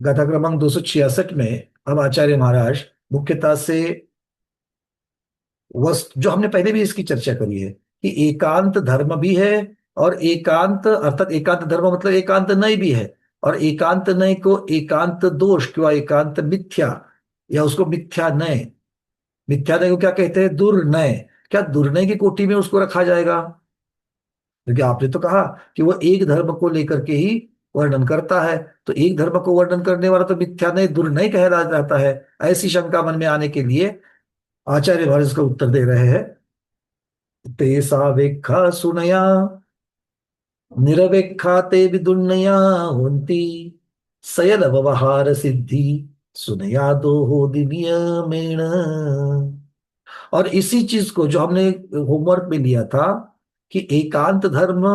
गाथा क्रमांक 266 में अब आचार्य महाराज मुख्यतः से वस्तु, जो हमने पहले भी इसकी चर्चा करी है कि एकांत धर्म भी है और एकांत अर्थात एकांत धर्म मतलब एकांत नय भी है। और एकांत नय को एकांत दोष किंवा एकांत मिथ्या या उसको मिथ्या नय, मिथ्या नय को क्या कहते हैं? दुर्नय। क्या दुर्नय की कोटि में उसको रखा जाएगा? क्योंकि आपने तो कहा कि वो एक धर्म को लेकर के ही वर्णन करता है, तो एक धर्म को वर्णन करने वाला तो मिथ्या नय दुर्नय कहला जाता है। ऐसी शंका मन में आने के लिए आचार्य भारत इसका उत्तर दे रहे हैं। तेसा वेख्खा सुनया निरवेख्खा ते विदुन्नया होन्ति सयल व्यवहार सिद्धि सुनया दो हो नियमेण। और इसी चीज को जो हमने होमवर्क में लिया था कि एकांत धर्म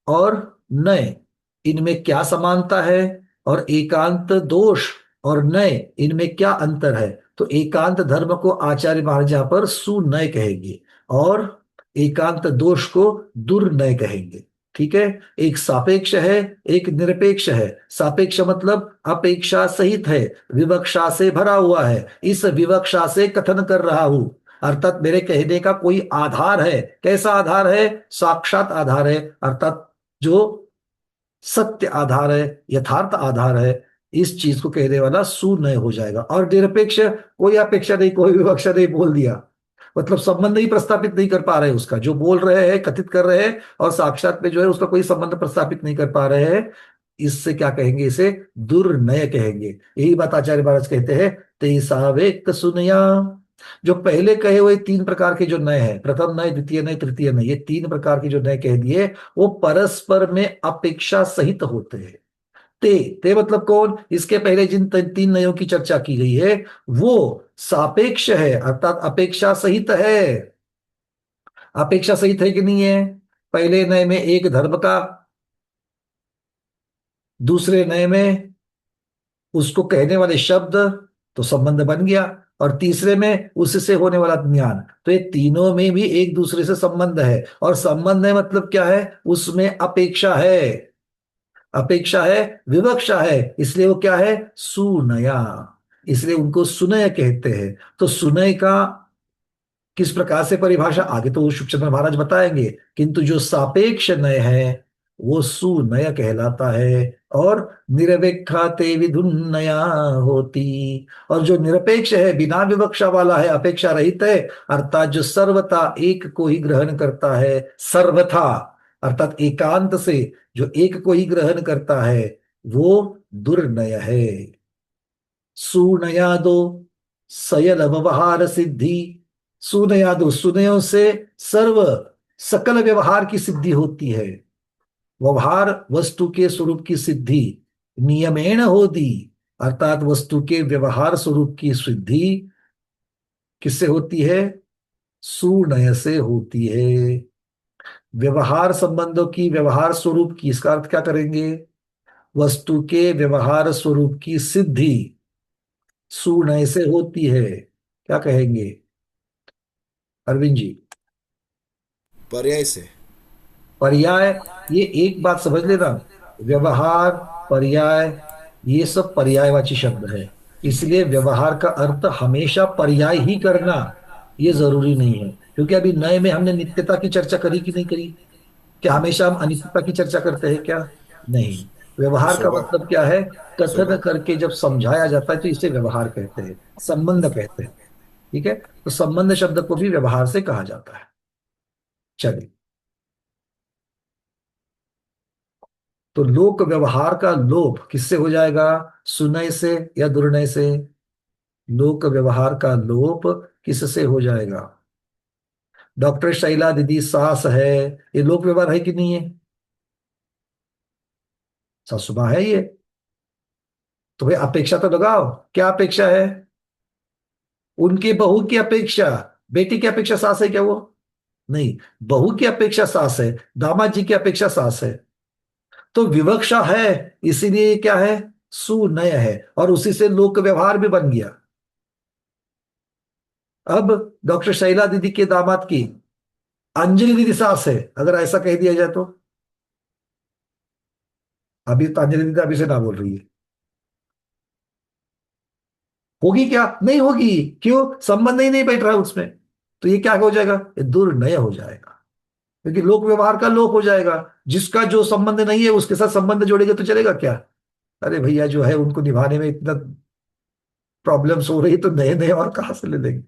और नय, इनमें क्या समानता है, और एकांत दोष और नय इनमें क्या अंतर है। तो एकांत धर्म को आचार्य महाराज यहाँ पर सुनय कहेंगे और एकांत दोष को दुर्नय कहेंगे। ठीक है। एक सापेक्ष है, एक निरपेक्ष है। सापेक्ष मतलब अपेक्षा सहित है, विवक्षा से भरा हुआ है। इस विवक्षा से कथन कर रहा हूं, अर्थात मेरे कहने का कोई आधार है। कैसा आधार है? साक्षात आधार है, अर्थात जो सत्य आधार है, यथार्थ आधार है। इस चीज को कहने वाला सुनय हो जाएगा। और निरपेक्ष, कोई अपेक्षा नहीं, कोई विवक्षा नहीं, बोल दिया मतलब संबंध ही प्रस्थापित नहीं कर पा रहे उसका, जो बोल रहे हैं कथित कर रहे हैं और साक्षात में जो है उसका कोई संबंध प्रस्थापित नहीं कर पा रहे हैं। इससे क्या कहेंगे? इसे दुर्नय कहेंगे। यही बात आचार्य महाराज कहते हैं, तेसा वेक सुनया। जो पहले कहे हुए तीन प्रकार के जो नय है, प्रथम नय, द्वितीय नय, तृतीय नय, ये तीन प्रकार के जो नय कह दिए वो परस्पर में अपेक्षा सहित होते हैं। ते मतलब कौन? इसके पहले जिन तीन नयों की चर्चा की गई है वो सापेक्ष है, अर्थात अपेक्षा सहित है। अपेक्षा सहित है कि नहीं है? पहले नय में एक धर्म का, दूसरे नय में उसको कहने वाले शब्द, तो संबंध बन गया। और तीसरे में उससे होने वाला ज्ञान। तो ये तीनों में भी एक दूसरे से संबंध है। और संबंध है मतलब क्या है? उसमें अपेक्षा है, अपेक्षा है, विवक्षा है, इसलिए वो क्या है? सुनया। इसलिए उनको सुनय कहते हैं। तो सुनय का किस प्रकार से परिभाषा आगे तो शुभचंद्र महाराज बताएंगे, किंतु जो सापेक्ष नय है वो सुनय कहलाता है। और निरपेक्षाते विधुन्नया होती। और जो निरपेक्ष है, बिना विवक्षा वाला है, अपेक्षा रहित है, अर्थात जो सर्वथा एक को ही ग्रहण करता है, सर्वथा अर्थात एकांत से जो एक को ही ग्रहण करता है, वो दुर्नय है। सुनया दो सयल व्यवहार सिद्धि। सुनया दो, सुनयों से सर्व सकल व्यवहार की सिद्धि होती है। व्यवहार वस्तु के स्वरूप की सिद्धि नियमेण होती, अर्थात वस्तु के व्यवहार स्वरूप की सिद्धि किससे होती है? सुनय से होती है। व्यवहार संबंधों की, व्यवहार स्वरूप की, इसका अर्थ क्या करेंगे? वस्तु के व्यवहार स्वरूप की सिद्धि सुनय से होती है। क्या कहेंगे अरविंद जी? पर्याय से। पर्याय, ये एक बात समझ लेना, व्यवहार, पर्याय, ये सब पर्यायवाची शब्द है। इसलिए व्यवहार का अर्थ हमेशा पर्याय ही करना ये जरूरी नहीं है। क्योंकि अभी नए में हमने नित्यता की चर्चा करी कि नहीं करी? क्या हमेशा हम अनित्यता की चर्चा करते हैं क्या? नहीं। व्यवहार का मतलब क्या है? कथन स्वभाव। करके जब समझाया जाता है तो इसे व्यवहार कहते हैं, संबंध कहते हैं। ठीक है। तो संबंध शब्द को भी व्यवहार से कहा जाता है। चलिए, तो लोक व्यवहार का लोप किससे हो जाएगा? सुनय से या दुर्नय से? लोक व्यवहार का लोप किससे हो जाएगा? डॉक्टर शैला दीदी सास है, ये लोक व्यवहार है कि नहीं है? सासुमा है ये। तो भाई अपेक्षा तो लगाओ, क्या अपेक्षा है? उनके बहू की अपेक्षा। बेटी की अपेक्षा सास है क्या वो? नहीं। बहू की अपेक्षा सास है, दामाद जी की अपेक्षा सास है। तो विवक्षा है, इसीलिए ये क्या है? सुनय है। और उसी से लोक व्यवहार भी बन गया। अब डॉक्टर शैला दीदी के दामाद की अंजलि दीदी सास है, अगर ऐसा कह दिया जाए तो? अभी तो अंजलि दीदी अभी से ना बोल रही है। होगी क्या? नहीं होगी। क्यों? संबंध ही नहीं बैठ रहा है उसमें। तो ये क्या हो जाएगा? ये दुर्नय हो जाएगा। क्योंकि लोक व्यवहार का लोप हो जाएगा। जिसका जो संबंध नहीं है उसके साथ संबंध जोड़ेगा तो चलेगा क्या? अरे भैया, जो है उनको निभाने में इतना प्रॉब्लम्स हो रही तो नए नए और कहां से ले लेंगे?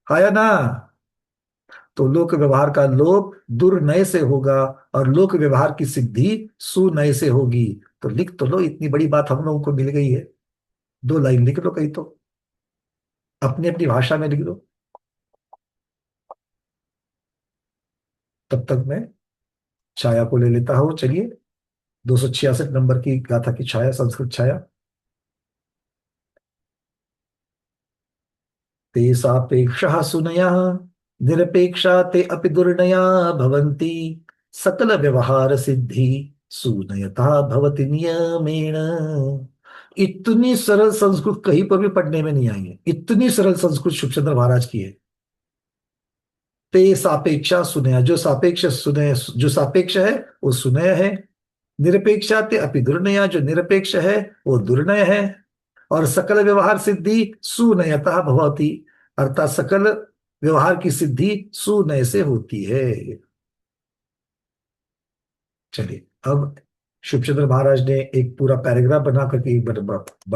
हाँ या ना? तो लोक व्यवहार का लोप दुर्नय से होगा, और लोक व्यवहार की सिद्धि सुनय से होगी। तो लिख तो लो, इतनी बड़ी बात हम लोगों को मिल गई है। 2 लाइन लिख लो कहीं तो, अपनी अपनी भाषा में लिख दो। तब तक मैं छाया को ले लेता हूँ। चलिए, 266 नंबर की गाथा की छाया, संस्कृत छाया। ते सापेक्षः सुनयः निरपेक्षा ते अपि दुर्नया भवन्ति, सकल व्यवहार सिद्धि सुनयता भवति नियमेन। इतनी सरल संस्कृत कहीं पर भी पढ़ने में नहीं आई है। इतनी सरल संस्कृत शुभचंद्र महाराज की है। ते सापेक्षा सुनया, जो सापेक्ष सुनय, जो सापेक्ष है वो सुनय है। निरपेक्षा ते अपि दुर्नया, जो निरपेक्ष है वो दुर्नय है। और सकल व्यवहार सिद्धि सुनयता भवति, अर्थात सकल व्यवहार की सिद्धि सुनय से होती है। चलिए, अब शुभचंद्र महाराज ने एक पूरा पैराग्राफ बना करके,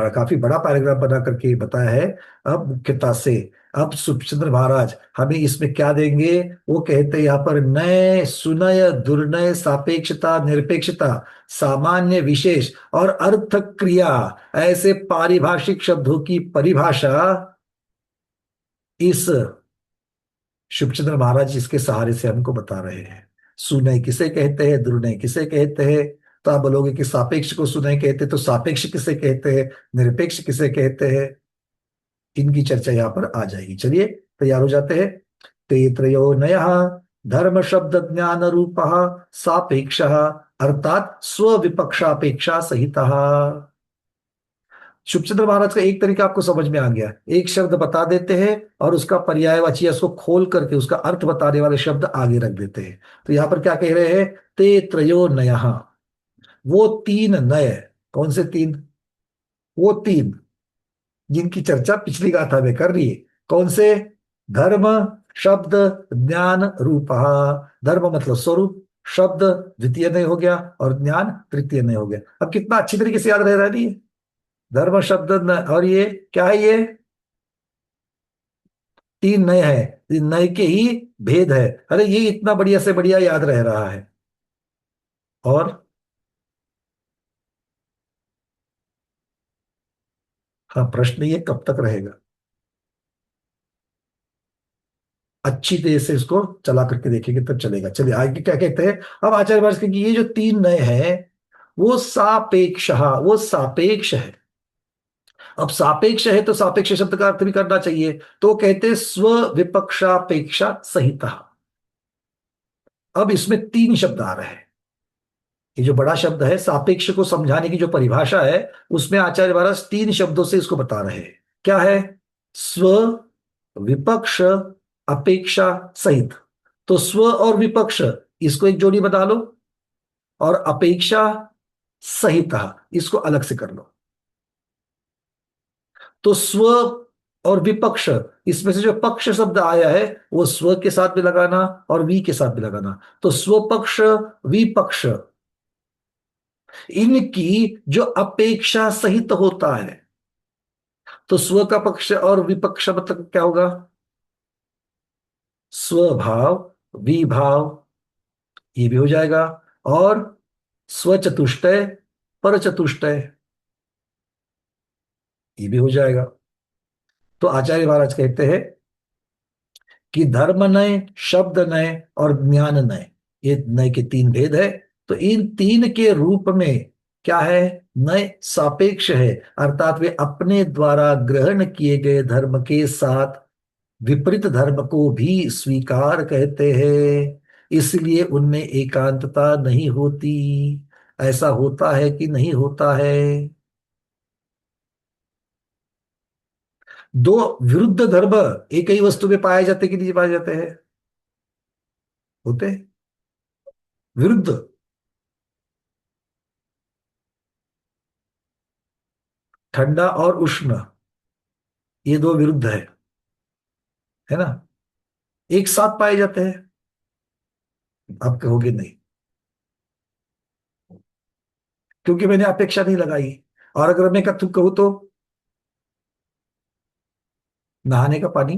काफी बड़ा पैराग्राफ बना करके बताया है। अब मुख्यता से, अब शुभचंद्र महाराज हमें इसमें क्या देंगे? वो कहते हैं यहाँ पर नय सुनय दुर्नय सापेक्षता निरपेक्षता सामान्य विशेष और अर्थ क्रिया, ऐसे पारिभाषिक शब्दों की परिभाषा इस शुभचंद्र महाराज इसके सहारे से हमको बता रहे हैं। सुनय किसे कहते हैं, दुर्नय किसे कहते हैं? तो आप बोलोगे कि सापेक्ष को सुनय कहते हैं, तो सापेक्ष किसे कहते हैं, निरपेक्ष किसे कहते हैं? इनकी चर्चा यहाँ पर आ जाएगी। चलिए, तैयार हो जाते हैं। ते त्रयो नयः धर्म शब्द ज्ञान रूप सापेक्ष, अर्थात स्व विपक्षापेक्षा सहित। शुभचंद्र महाराज का एक तरीका आपको समझ में आ गया। एक शब्द बता देते हैं और उसका पर्यायवाची या उसको खोल करके उसका अर्थ बताने वाले शब्द आगे रख देते हैं। तो यहां पर क्या कह रहे हैं? ते त्रयो नयः, वो तीन नय। कौन से तीन? वो तीन जिनकी चर्चा पिछली गाथा में कर रही है। कौन से? धर्म शब्द ज्ञान रूप। धर्म मतलब स्वरूप, शब्द द्वितीय नय हो गया, और ज्ञान तृतीय नय हो गया। अब कितना अच्छी तरीके से याद रह रहा है नहीं? धर्म शब्द और ये क्या है? ये तीन नय है। ये नय के ही भेद है। अरे ये इतना बढ़िया से बढ़िया याद रह रहा है। और हाँ, प्रश्न ये कब तक रहेगा? अच्छी तरह से इसको चला करके देखेंगे तब चलेगा। चलिए आगे क्या कहते हैं। अब आचार्य वर्ष के कि ये जो तीन नय है वो सापेक्ष, वो सापेक्ष है। अब सापेक्ष है तो सापेक्ष शब्द का अर्थ भी करना चाहिए। तो कहते हैं स्व विपक्षापेक्षा सहिता। अब इसमें तीन शब्द आ रहे हैं। ये जो बड़ा शब्द है, सापेक्ष को समझाने की जो परिभाषा है, उसमें आचार्य महाराज तीन शब्दों से इसको बता रहे हैं। क्या है? स्व विपक्ष अपेक्षा सहित। तो स्व और विपक्ष, इसको एक जोड़ी बना लो, और अपेक्षा सहित इसको अलग से कर लो। तो स्व और विपक्ष, इसमें से जो पक्ष शब्द आया है वो स्व के साथ भी लगाना और वी के साथ भी लगाना। तो स्वपक्ष विपक्ष, इनकी जो अपेक्षा सहित होता है, तो स्व का पक्ष और विपक्ष मतलब क्या होगा? स्वभाव विभाव, ये भी हो जाएगा। और स्वचतुष्टय पर चतुष्टय, ये भी हो जाएगा। तो आचार्य महाराज कहते हैं कि धर्म नय, शब्द नय और ज्ञान नय, ये नय के तीन भेद है। तो इन तीन के रूप में क्या है? नय सापेक्ष है, अर्थात वे अपने द्वारा ग्रहण किए गए धर्म के साथ विपरीत धर्म को भी स्वीकार कहते हैं। इसलिए उनमें एकांतता नहीं होती। ऐसा होता है कि नहीं होता है? दो विरुद्ध धर्म एक ही वस्तु में पाए जाते कि नहीं पाए जाते हैं? होते हैं। विरुद्ध, ठंडा और उष्ण, ये दो विरुद्ध है ना, एक साथ पाए जाते हैं। आप कहोगे नहीं, क्योंकि मैंने अपेक्षा नहीं लगाई। और अगर मैं तुम कहूँ तो नहाने का पानी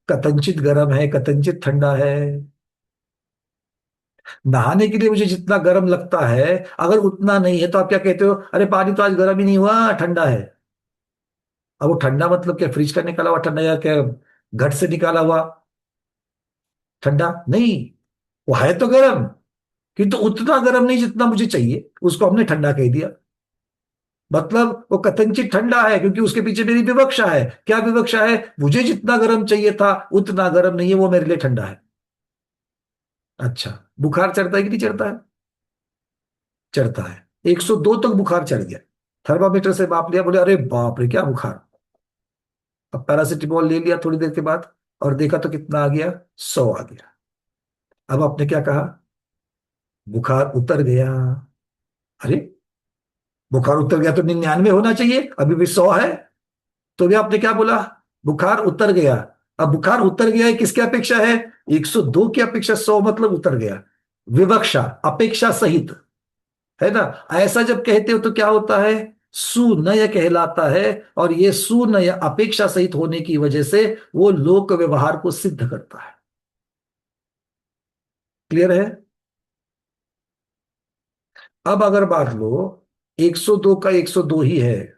कथनचित गर्म है, कथनचित ठंडा है। नहाने के लिए मुझे जितना गर्म लगता है, अगर उतना नहीं है तो आप क्या कहते हो, अरे पानी तो आज गर्म ही नहीं हुआ, ठंडा है। अब वो ठंडा मतलब क्या, फ्रिज का निकाला हुआ ठंडा या क्या घट से निकाला हुआ ठंडा? नहीं, वो है तो गर्म, किंतु उतना गर्म नहीं जितना मुझे चाहिए, उसको हमने ठंडा कह दिया। मतलब वो कथनचित ठंडा है क्योंकि उसके पीछे मेरी विवक्षा है। क्या विवक्षा है? मुझे जितना गर्म चाहिए था उतना गर्म नहीं है, वो मेरे लिए ठंडा है। अच्छा, बुखार चढ़ता है कि नहीं चढ़ता है? चढ़ता है। 102 तक बुखार चढ़ गया, थर्मामीटर से माप लिया, बोले अरे बाप रे क्या बुखार। अब पैरासिटामोल ले लिया थोड़ी देर के बाद, और देखा तो कितना आ गया, 100 आ गया। अब आपने क्या कहा? बुखार उतर गया। अरे, बुखार उतर गया तो 99 होना चाहिए, अभी भी 100 है। तो भी आपने क्या बोला? बुखार उतर गया। अब बुखार उतर गया है किसकी अपेक्षा है? 102 की अपेक्षा, 100 मतलब उतर गया। विवक्षा, अपेक्षा सहित, है ना। ऐसा जब कहते हो तो क्या होता है? सुनय कहलाता है। और ये सुनय अपेक्षा सहित होने की वजह से वो लोक व्यवहार को सिद्ध करता है। क्लियर है? अब अगर बात लो, 102 का 102 ही है,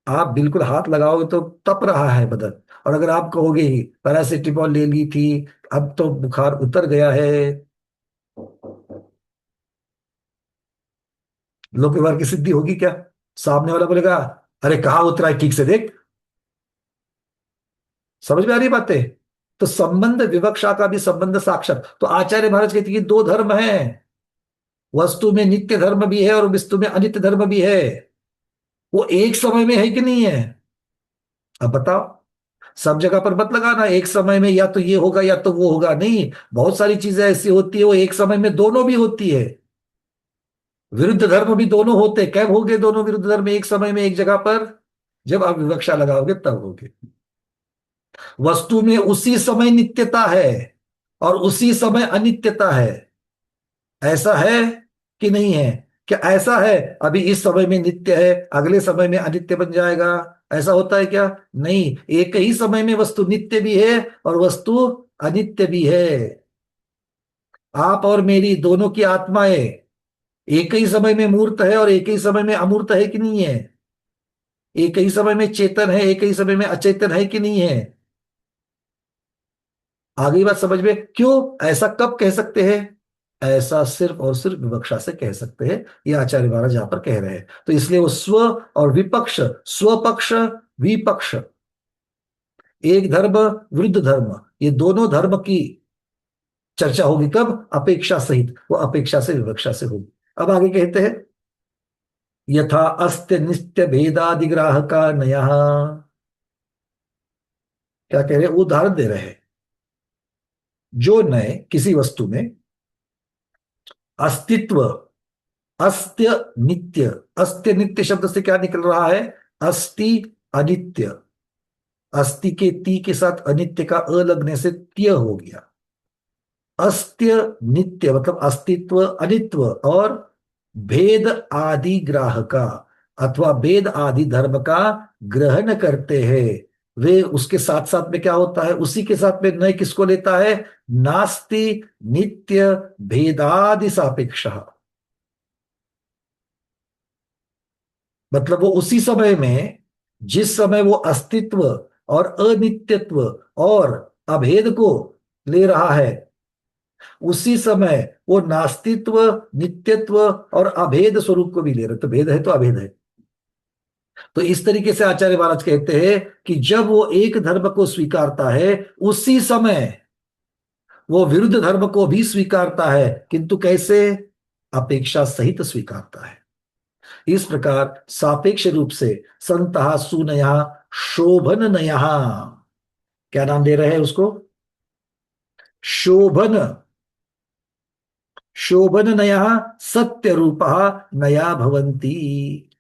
आप बिल्कुल हाथ लगाओगे तो तप रहा है बदन। और अगर आप कहोगे ही पैरासिटामोल ले ली थी, अब तो बुखार उतर गया है, लोक व्यवहार की सिद्धि होगी क्या? सामने वाला बोलेगा, अरे कहाँ उतरा है, ठीक से देख। समझ में आ रही बातें? तो संबंध विवक्षा का भी संबंध साक्षात। तो आचार्य महाराज कहते हैं कि दो धर्म हैं, वस्तु में नित्य धर्म भी है और वस्तु में अनित्य धर्म भी है। वो एक समय में है कि नहीं है? अब बताओ। सब जगह पर मत लगाना एक समय में या तो ये होगा या तो वो होगा, नहीं। बहुत सारी चीजें ऐसी होती है वो एक समय में दोनों भी होती है। विरुद्ध धर्म भी दोनों होते हैं। कब होंगे दोनों विरुद्ध धर्म एक समय में एक जगह पर? जब आप विवक्षा लगाओगे तब होगे। वस्तु में उसी समय नित्यता है और उसी समय अनित्यता है। ऐसा है कि नहीं है? क्या ऐसा है, अभी इस समय में नित्य है, अगले समय में अनित्य बन जाएगा? ऐसा होता है क्या? नहीं, एक ही समय में वस्तु नित्य भी है और वस्तु अनित्य भी है। आप और मेरी दोनों की आत्माएं एक ही समय में मूर्त है और एक ही समय में अमूर्त है कि नहीं है? एक ही समय में चेतन है, एक ही समय में अचेतन है कि नहीं है? आ गई बात समझ में? क्यों? ऐसा कब कह सकते हैं? ऐसा सिर्फ और सिर्फ विवक्षा से कह सकते हैं। ये आचार्य महाराज यहां पर कह रहे हैं। तो इसलिए वो स्व और विपक्ष, स्वपक्ष, विपक्ष, एक धर्म विरुद्ध धर्म, ये दोनों धर्म की चर्चा होगी कब? अपेक्षा सहित। वो अपेक्षा से विवक्षा से होगी। अब आगे कहते हैं, यथा अस्त्य नित्य भेदादिग्राह का नया। क्या कह रहे हैं? उदाहरण दे रहे हैं। जो नए किसी वस्तु में अस्तित्व, अस्त्य नित्य, अस्त्य नित्य शब्द से क्या निकल रहा है? अस्ति अनित्य। अस्ति के ती के साथ अनित्य का अ लगने से त्य हो गया। अस्त्य नित्य मतलब अस्तित्व अनित्व, और भेद आदि ग्राह का, अथवा भेद आदि धर्म का ग्रहण करते हैं। वे उसके साथ साथ में क्या होता है, उसी के साथ में नए किसको लेता है? नास्ति नित्य भेदादि सापेक्ष। मतलब वो उसी समय में, जिस समय वो अस्तित्व और अनित्यत्व और अभेद को ले रहा है, उसी समय वो नास्तित्व, नित्यत्व और अभेद स्वरूप को भी ले रहे। तो भेद है तो अभेद है। तो इस तरीके से आचार्य महाराज कहते हैं कि जब वो एक धर्म को स्वीकारता है, उसी समय वो विरुद्ध धर्म को भी स्वीकारता है, किंतु कैसे? अपेक्षा सहित स्वीकारता है। इस प्रकार सापेक्ष रूप से संतः सुनया शोभन नया। क्या नाम दे रहे हैं उसको? शोभन। शोभन नया सत्य रूप नया भवंती।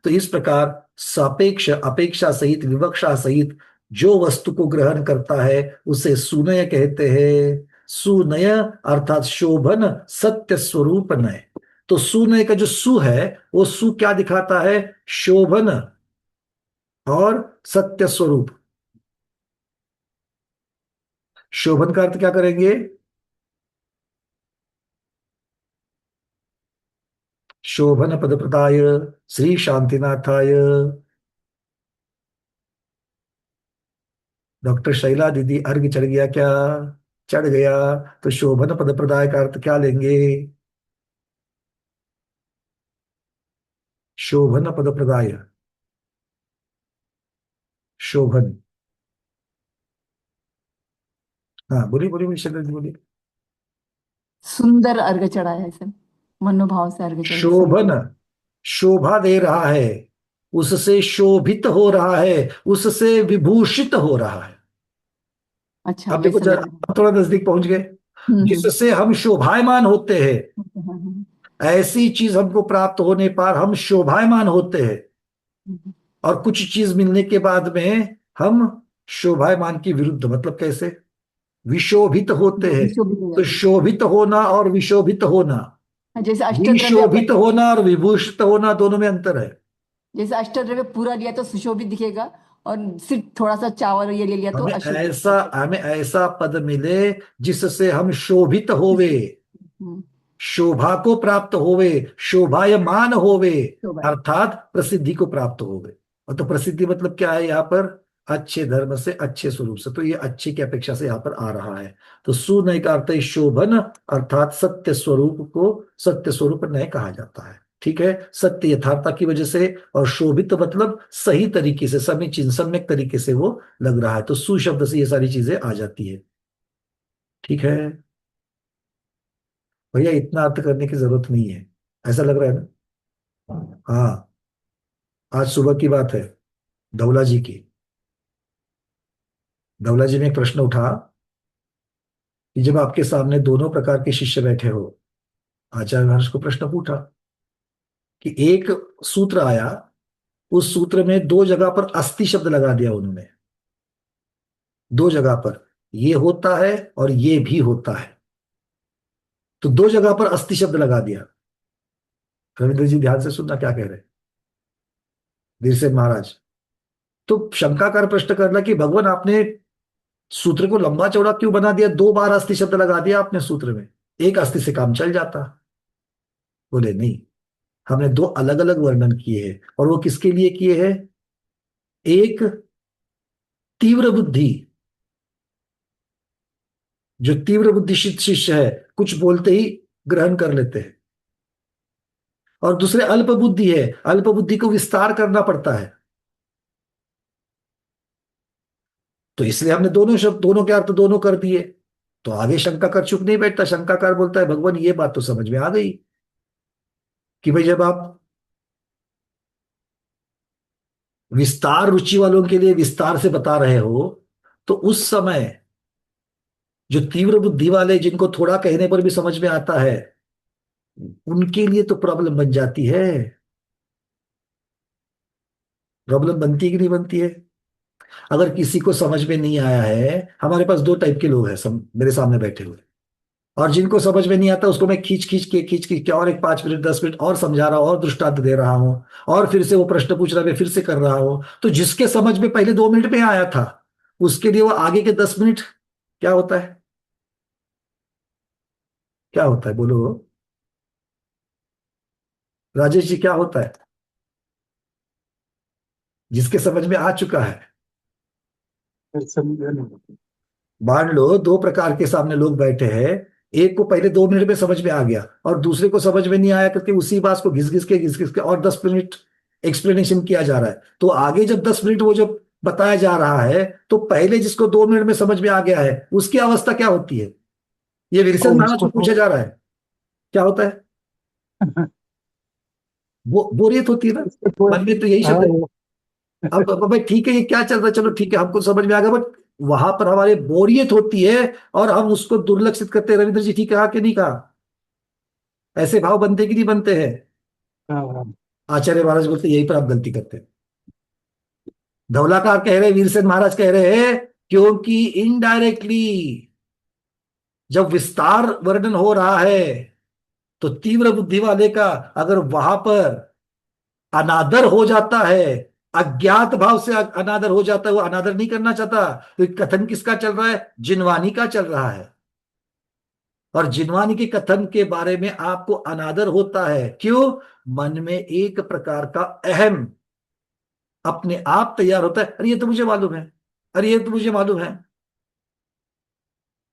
तो इस प्रकार सापेक्ष अपेक्षा सहित विवक्षा सहित जो वस्तु को ग्रहण करता है उसे सुनय कहते हैं। सुनय अर्थात शोभन सत्य स्वरूप नय। तो सुनय का जो सु है वो सु क्या दिखाता है? शोभन और सत्य स्वरूप। शोभन का अर्थ क्या करेंगे? शोभन पद प्रदाय श्री शांतिनाथाय। डॉक्टर शैला दीदी, अर्घ चढ़ गया क्या? चढ़ गया। तो शोभन पद प्रदाय का अर्थ क्या लेंगे? शोभन पद प्रदाय, शोभन। हाँ बोलिए बोलिए बोलिए, शैला दीदी बोलिए। सुंदर अर्घ चढ़ाया है सर, मनोभाव से अर्घ चढ़ाया शोभन, सुंदर। शोभा दे रहा है, उससे शोभित हो रहा है, उससे विभूषित हो रहा है। अच्छा अब देखो वैसा जरा, लग रहा है। अब थोड़ा नजदीक पहुंच गए। हम्म। जिससे हम शोभायमान होते हैं, हम्म। ऐसी चीज हमको प्राप्त होने पर हम शोभायमान होते हैं। हम्म। और कुछ चीज मिलने के बाद में हम शोभायमान की विरुद्ध, मतलब कैसे? विशोभित होते हैं। विशोभित हो तो जाते हैं। शोभित होना और विशोभित होना, हाँ, जैसे अष्टद्रव्य विशोभित अपन, होना और विभूषित होना, दोनों में अंतर है। जैसे अष्टद्रव्य पूरा लिया तो सुशोभित दिखेगा, और सिर्फ थोड़ा सा चावल ये ले लिया तो हमें अशोभित ऐसा दिखेगा। हमें ऐसा पद मिले जिससे हम शोभित होवे, हम्म। शोभा को प्राप्त होवे, शोभायमान होवे, तो भाई। अर्थात प्रसिद्धि को प्राप्त होवे। और तो प्रसिद्धि मतलब क्या है यहाँ पर? अच्छे धर्म से, अच्छे स्वरूप से। तो ये अच्छे की अपेक्षा से यहाँ पर आ रहा है। तो सुनय का अर्थ है शोभन, अर्थात सत्य स्वरूप को सत्य स्वरूप नय कहा जाता है। ठीक है, सत्य यथार्थता की वजह से, और शोभित मतलब सही तरीके से, समीचीन सम्यक तरीके से वो लग रहा है। तो सुशब्द से ये सारी चीजें आ जाती है। ठीक है भैया, इतना अर्थ करने की जरूरत नहीं है, ऐसा लग रहा है ना? हाँ, आज सुबह की बात है, धवला जी की। धवला जी ने एक प्रश्न उठा कि जब आपके सामने दोनों प्रकार के शिष्य बैठे हो, आचार्य महर्षि को प्रश्न पूछा कि एक सूत्र आया, उस सूत्र में दो जगह पर अस्थि शब्द लगा दिया उन्होंने। दो जगह पर ये होता है और ये भी होता है, तो दो जगह पर अस्थि शब्द लगा दिया। रविंद्र जी ध्यान से सुनना क्या कह रहे हैं, वीर सेन महाराज। तो शंकाकार प्रश्न करना कि भगवान आपने सूत्र को लंबा चौड़ा क्यों बना दिया? दो बार अस्थि शब्द लगा दिया आपने सूत्र में, एक अस्थि से काम चल जाता। बोले नहीं, हमने दो अलग अलग वर्णन किए हैं, और वो किसके लिए किए हैं? एक तीव्र बुद्धि, जो तीव्र बुद्धि शिष्य है, कुछ बोलते ही ग्रहण कर लेते हैं। और दूसरे अल्प बुद्धि है, अल्प बुद्धि को विस्तार करना पड़ता है। तो इसलिए हमने दोनों शब्द, दोनों के अर्थ दोनों कर दिए। तो आगे शंकाकार चुप नहीं बैठता, शंकाकार बोलता है भगवान ये बात तो समझ में आ गई कि भाई जब आप विस्तार रुचि वालों के लिए विस्तार से बता रहे हो, तो उस समय जो तीव्र बुद्धि वाले, जिनको थोड़ा कहने पर भी समझ में आता है, उनके लिए तो प्रॉब्लम बन जाती है। प्रॉब्लम बनती है कि नहीं बनती है? अगर किसी को समझ में नहीं आया है, हमारे पास दो टाइप के लोग हैं मेरे सामने बैठे हुए, और जिनको समझ में नहीं आता उसको मैं खींच खींच के और एक 5 मिनट 10 मिनट और समझा रहा हूं और दृष्टांत दे रहा हूं, और फिर से वो प्रश्न पूछ रहा है, मैं फिर से कर रहा हूं। तो जिसके समझ में पहले 2 मिनट में आया था, उसके लिए वो आगे के 10 मिनट क्या होता है? क्या होता है बोलो राजेश जी, क्या होता है? जिसके समझ में आ चुका है, मान लो दो प्रकार के सामने लोग बैठे हैं, एक को पहले 2 मिनट में समझ में आ गया और दूसरे को समझ में नहीं आया करके उसी बात को घिस घिस के और 10 मिनट एक्सप्लेनेशन किया जा रहा है। तो आगे जब 10 मिनट वो जब बताया जा रहा है, तो पहले जिसको 2 मिनट में समझ में आ गया है उसकी अवस्था क्या होती है? ये विल्सन और महाराज उसको को तो पूछा जा रहा है, क्या होता है? वो बोरियत होती है ना, उसको तो मन में तो यही हाँ शब्द है। अब भाई ठीक है, ये क्या चल रहा है, चलो ठीक है, हमको समझ में आ गया, बट वहां पर हमारे बोरियत होती है और हम उसको दुर्लक्षित करते हैं। रविंद्र जी ठीक कहा कि नहीं कहा? ऐसे भाव बनते कि नहीं बनते हैं? हाँ हाँ। आचार्य महाराज बोलते यहीं पर आप गलती करते हैं। धवलाकार कह रहे, वीरसेन महाराज कह रहे हैं, क्योंकि इनडायरेक्टली जब विस्तार वर्णन हो रहा है तो तीव्र बुद्धि वाले का अगर वहां पर अनादर हो जाता है, अज्ञात भाव से अनादर हो जाता है, वो अनादर नहीं करना चाहता, तो कथन किसका चल रहा है? जिनवानी का चल रहा है। और जिनवानी के कथन के बारे में आपको अनादर होता है, क्यों? मन में एक प्रकार का अहम अपने आप तैयार होता है, अरे ये तो मुझे मालूम है, अरे ये तो मुझे मालूम है।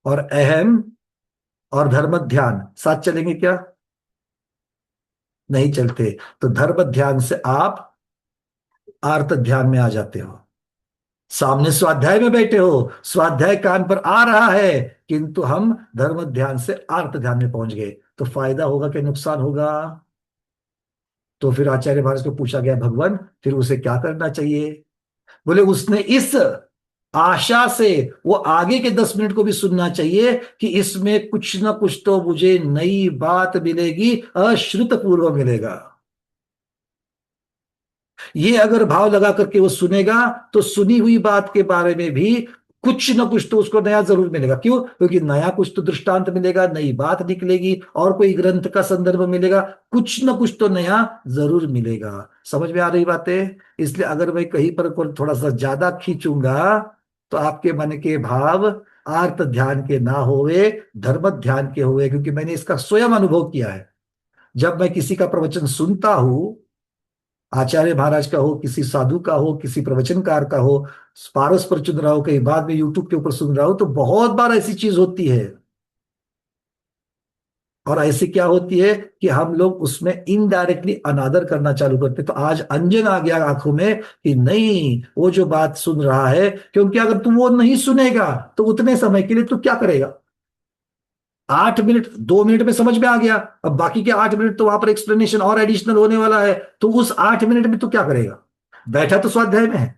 और अहम और धर्म ध्यान साथ चलेंगे क्या? नहीं चलते। तो धर्म ध्यान से आप आर्त ध्यान में आ जाते हो। सामने स्वाध्याय में बैठे हो, स्वाध्याय कान पर आ रहा है, किंतु हम धर्म ध्यान से आर्त ध्यान में पहुंच गए, तो फायदा होगा कि नुकसान होगा? तो फिर आचार्य महाराज को पूछा गया, भगवान फिर उसे क्या करना चाहिए? बोले उसने इस आशा से वो आगे के 10 मिनट को भी सुनना चाहिए कि इसमें कुछ ना कुछ तो मुझे नई बात मिलेगी, अश्रुत पूर्व मिलेगा। ये अगर भाव लगा करके वो सुनेगा तो सुनी हुई बात के बारे में भी कुछ ना कुछ तो उसको नया जरूर मिलेगा। क्यों? क्योंकि नया कुछ तो दृष्टांत मिलेगा, नई बात निकलेगी, और कोई ग्रंथ का संदर्भ मिलेगा, कुछ ना कुछ तो नया जरूर मिलेगा। समझ में आ रही बातें? इसलिए अगर मैं कहीं पर थोड़ा सा ज्यादा खींचूंगा तो आपके मन के भाव आर्त ध्यान के ना होवे, धर्म ध्यान के हुए, क्योंकि मैंने इसका स्वयं अनुभव किया है। जब मैं किसी का प्रवचन सुनता हूं, आचार्य महाराज का हो, किसी साधु का हो, किसी प्रवचनकार का हो, पारस पर चुन रहा हो, कहीं बाद में यूट्यूब के ऊपर सुन रहा हो, तो बहुत बार ऐसी चीज होती है। और ऐसे क्या होती है कि हम लोग उसमें इनडायरेक्टली अनादर करना चालू करते। तो आज अंजन आ गया आंखों में कि नहीं, वो जो बात सुन रहा है, क्योंकि अगर तू वो नहीं सुनेगा तो उतने समय के लिए तू क्या करेगा? 8 मिनट 2 मिनट में समझ में आ गया, अब बाकी के 8 मिनट तो वहां पर एक्सप्लेनेशन और एडिशनल होने वाला है, तो उस 8 मिनट में तू क्या करेगा? बैठा तो स्वाध्याय में है,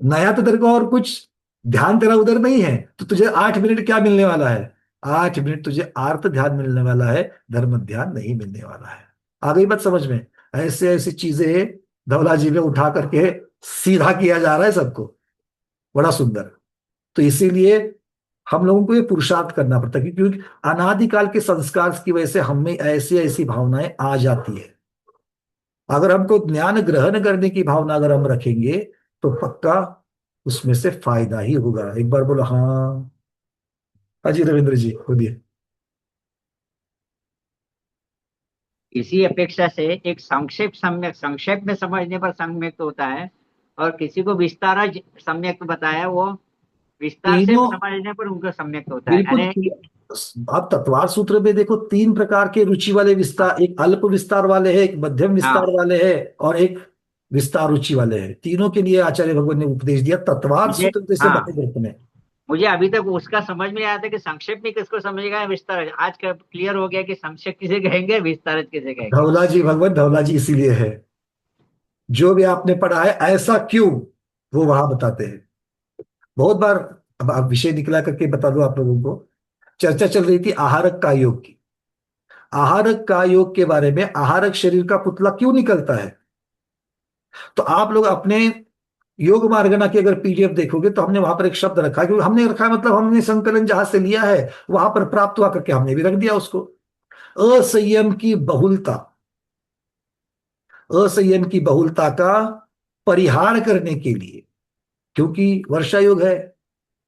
नया तो तेरे को और कुछ ध्यान तेरा उधर नहीं है, तो तुझे 8 मिनट क्या मिलने वाला है? 8 मिनट तुझे आर्त ध्यान मिलने वाला है, धर्म ध्यान नहीं मिलने वाला है। आ गई बात समझ में? ऐसे ऐसी चीजें धवला जी में उठा करके सीधा किया जा रहा है सबको, बड़ा सुंदर। तो इसीलिए हम लोगों को ये पुरुषार्थ करना पड़ता है, क्योंकि अनादिकाल के संस्कार की वजह से हमें ऐसी ऐसी भावनाएं आ जाती है। अगर हमको ज्ञान ग्रहण करने की भावना अगर हम रखेंगे तो पक्का उसमें से फायदा ही होगा। एक बार बोलो हाँ। अजी रविंद्र जी बोलिए। इसी अपेक्षा से एक संक्षेप में समझने पर सम्यक होता है, और किसी को विस्तार सम्यक बताया वो विस्तार से तीनों समझने पर उनको सम्यक होता है, बिल्कुल। यानी आप तत्वार सूत्र में देखो, 3 प्रकार के रुचि वाले विस्तार, एक अल्प विस्तार वाले हैं, एक मध्यम विस्तार हाँ। वाले हैं, और एक विस्तार रुचि वाले हैं। तीनों के लिए आचार्य भगवान ने उपदेश दिया तत्वार मुझे सूत्र जैसे हाँ महाग्रंथ में। मुझे अभी तक उसका समझ में नहीं आया था कि संक्षेप में किसको समझेगा या विस्तार। आज का क्लियर हो गया कि संक्षेप किसे कहेंगे, विस्तार किसे कहेंगे। धवला जी, भगवान धवला जी इसीलिए है, जो भी आपने पढ़ा है ऐसा क्यों, वो वहां बताते हैं बहुत बार। अब आप विषय निकला करके बता दो आप लोगों को। चर्चा चल रही थी आहारक का योग की। आहारक का योग के बारे में, आहारक शरीर का पुतला क्यों निकलता है, तो आप लोग अपने योग मार्गना की अगर पीडीएफ देखोगे तो हमने वहां पर एक शब्द रखा है, क्योंकि हमने रखा है मतलब हमने संकलन जहां से लिया है वहां पर प्राप्त हुआ करके हमने भी रख दिया उसको। असंयम की बहुलता, असंयम की बहुलता का परिहार करने के लिए, क्योंकि वर्षा योग है,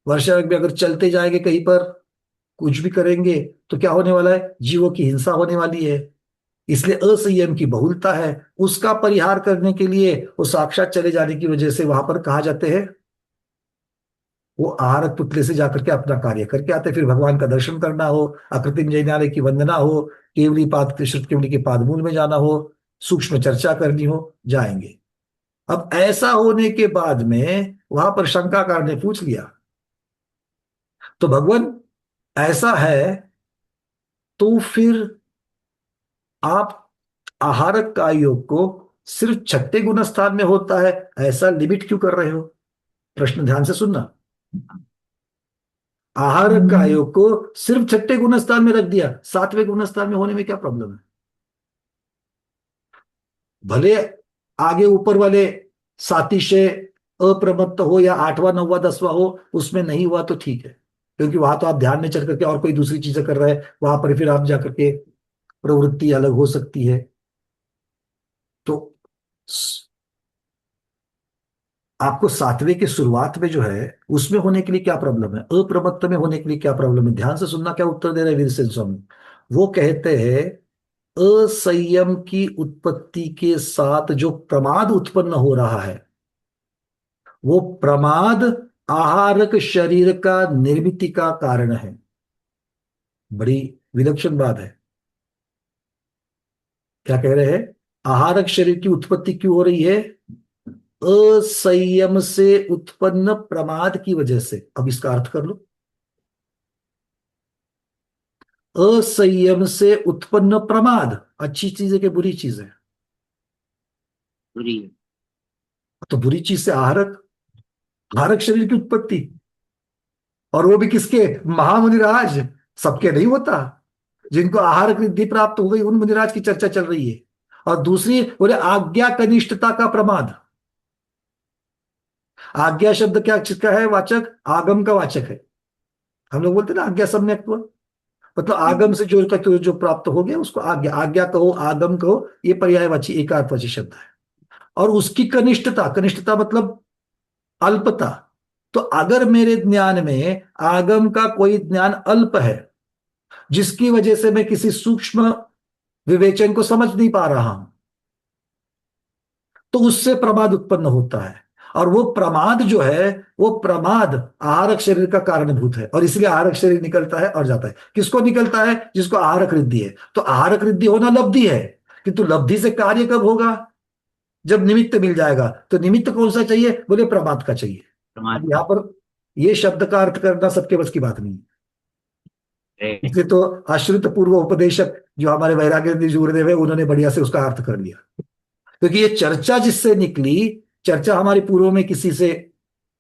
वर्षा योग में अगर चलते जाएंगे कहीं पर, कुछ भी करेंगे, तो क्या होने वाला है? जीवों की हिंसा होने वाली है। इसलिए असंयम की बहुलता है, उसका परिहार करने के लिए वो साक्षात चले जाने की वजह से वहां पर कहा जाते हैं, वो आहारक पुतले से जाकर के अपना कार्य करके आते। फिर भगवान का दर्शन करना हो, अकृत्रिम जयनालय की वंदना हो, केवली पाद श्रुत केवली के पादमूल में जाना हो, सूक्ष्म चर्चा करनी हो, जाएंगे। अब ऐसा होने के बाद में वहां पर शंकाकार ने पूछ लिया, तो भगवान ऐसा है तो फिर आप आहारक का योग को सिर्फ छठे गुण स्थान में होता है, ऐसा लिमिट क्यों कर रहे हो? प्रश्न ध्यान से सुनना। आहारक का योग को सिर्फ छठे गुण स्थान में रख दिया, सातवें गुण स्थान में होने में क्या प्रॉब्लम है? भले आगे ऊपर वाले सातिशय अप्रमत्त हो या आठवां नौवां दसवां हो, उसमें नहीं हुआ तो ठीक है, क्योंकि वहां तो आप ध्यान में चल करके और कोई दूसरी चीजें कर रहे हैं, वहां पर फिर आप जाकर के प्रवृत्ति अलग हो सकती है। तो आपको सातवें की शुरुआत में जो है उसमें होने के लिए क्या प्रॉब्लम है, अप्रमत्त में होने के लिए क्या प्रॉब्लम है, ध्यान से सुनना क्या उत्तर दे रहे हैं वीरसेन स्वामी। वो कहते हैं असंयम की उत्पत्ति के साथ जो प्रमाद उत्पन्न हो रहा है, वो प्रमाद आहारक शरीर का निर्मिति का कारण है। बड़ी विलक्षण बात है। क्या कह रहे हैं, आहारक शरीर की उत्पत्ति क्यों हो रही है, असंयम से उत्पन्न प्रमाद की वजह से। अब इसका अर्थ कर लो, असंयम से उत्पन्न प्रमाद अच्छी चीज है कि बुरी चीज है? बुरी। तो बुरी चीज से आहारक, आहारक शरीर की उत्पत्ति, और वो भी किसके, महामुनिराज। सबके नहीं होता, जिनको आहारक रिद्धि प्राप्त हो गई उन मुनिराज की चर्चा चल रही है। और दूसरी बोले आज्ञा कनिष्ठता का प्रमाद। आज्ञा शब्द क्या किसका है वाचक, आगम का वाचक है। हम लोग बोलते हैं ना आज्ञा सम्यक्त्व, मतलब आगम से जो प्राप्त हो गया उसको आज्ञा, आज्ञा कहो आगम कहो, ये पर्यायवाची एकार्थवाची शब्द है। और उसकी कनिष्ठता, कनिष्ठता मतलब अल्पता। तो अगर मेरे ज्ञान में आगम का कोई ज्ञान अल्प है, जिसकी वजह से मैं किसी सूक्ष्म विवेचन को समझ नहीं पा रहा हूं, तो उससे प्रमाद उत्पन्न होता है। और वो प्रमाद जो है, वो प्रमाद आहारक शरीर का कारणभूत है, और इसलिए आहारक शरीर निकलता है और जाता है। किसको निकलता है, जिसको आहारक रिद्धि है। तो आहारक रिद्धि होना लब्धि है, किंतु लब्धि से कार्य कब होगा, जब निमित्त मिल जाएगा। तो निमित्त कौन सा चाहिए, बोले प्रमाद का चाहिए। अब परमात्मा। यहां पर ये शब्द का अर्थ करना सबके बस की बात नहीं है। ग्रेट। इसलिए तो आश्रित पूर्व उपदेशक जो हमारे वैराग्य गुरुदेव है, उन्होंने बढ़िया से उसका अर्थ कर लिया। क्योंकि ये चर्चा जिससे निकली, चर्चा हमारे पूर्व में किसी से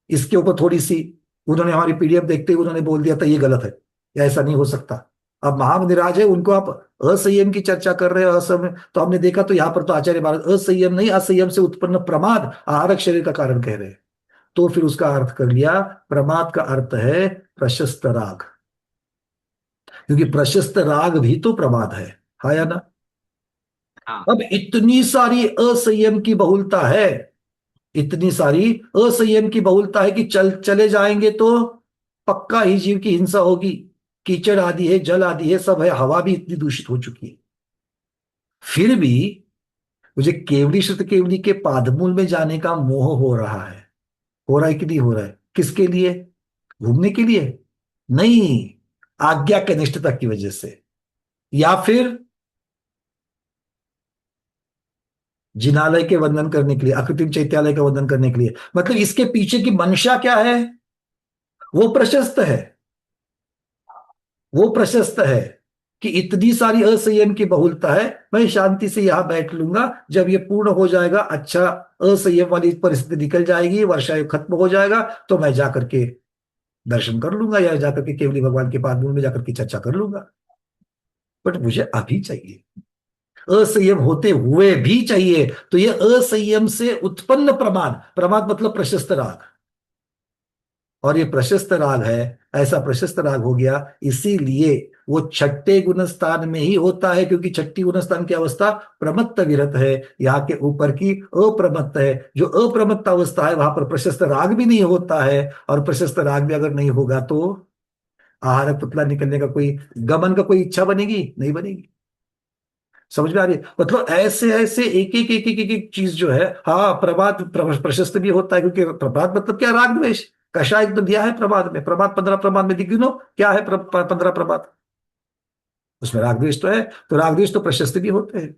इसके ऊपर थोड़ी सी, उन्होंने हमारी पीडीएफ देखते हुए उन्होंने बोल दिया था ये गलत है या ऐसा नहीं हो सकता। अब महामुनिराज है, उनको आप असंयम की चर्चा कर रहे हो, असंयम। तो हमने देखा तो यहाँ पर तो आचार्य महाराज असंयम नहीं, असंयम से उत्पन्न प्रमाद आहारक शरीर का कारण कह रहे हैं। तो फिर उसका अर्थ कर लिया, प्रमाद का अर्थ है प्रशस्त राग, क्योंकि प्रशस्त राग भी तो प्रमाद है या ना। हाँ। अब इतनी सारी असंयम की बहुलता है, इतनी सारी असंयम की बहुलता है कि चले जाएंगे तो पक्का ही जीव की हिंसा होगी। कीचड़ आदि है, जल आदि है, सब है, हवा भी इतनी दूषित हो चुकी है। फिर भी मुझे केवली श्रुत केवली के पादमूल में जाने का मोह हो रहा है कि नहीं हो रहा है? किसके लिए, घूमने के लिए नहीं, आज्ञा के निष्ठता की वजह से, या फिर जिनालय के वंदन करने के लिए, अकृत्रिम चैत्यालय का वंदन करने के लिए। मतलब इसके पीछे की मंशा क्या है, वो प्रशस्त है, वो प्रशस्त है कि इतनी सारी असंयम की बहुलता है, मैं शांति से यहां बैठ लूंगा, जब ये पूर्ण हो जाएगा, अच्छा असंयम वाली परिस्थिति निकल जाएगी, वर्षा खत्म हो जाएगा, तो मैं जाकर के दर्शन कर लूंगा या जाकर के केवली भगवान के पाद में जाकर के चर्चा कर लूंगा। बट मुझे अभी चाहिए, असंयम होते हुए भी चाहिए। तो ये असंयम से उत्पन्न प्रमाद, प्रमाद मतलब प्रशस्त राग, और ये प्रशस्त राग है, ऐसा प्रशस्त राग हो गया, इसीलिए वो छठे गुणस्थान में ही होता है, क्योंकि छठी गुणस्थान की अवस्था प्रमत्त विरत है, यहाँ के ऊपर की अप्रमत्त है। जो अप्रमत्त अवस्था है वहां पर प्रशस्त राग भी नहीं होता है, और प्रशस्त राग भी अगर नहीं होगा तो आहारक पुतला निकलने का कोई, गमन का कोई इच्छा बनेगी नहीं, बनेगी। समझ में आ रही है? मतलब ऐसे ऐसे एक एक चीज जो है, हाँ प्रभात प्रशस्त भी होता है, क्योंकि प्रभात मतलब क्या, राग द्वेष कषाय तो दिया है प्रभात में। प्रभात 15 प्रभात में दिग्गिनो क्या है, 15 प्रभात, उसमें राग द्वेष तो है। तो राग द्वेष तो प्रशस्त भी होते हैं,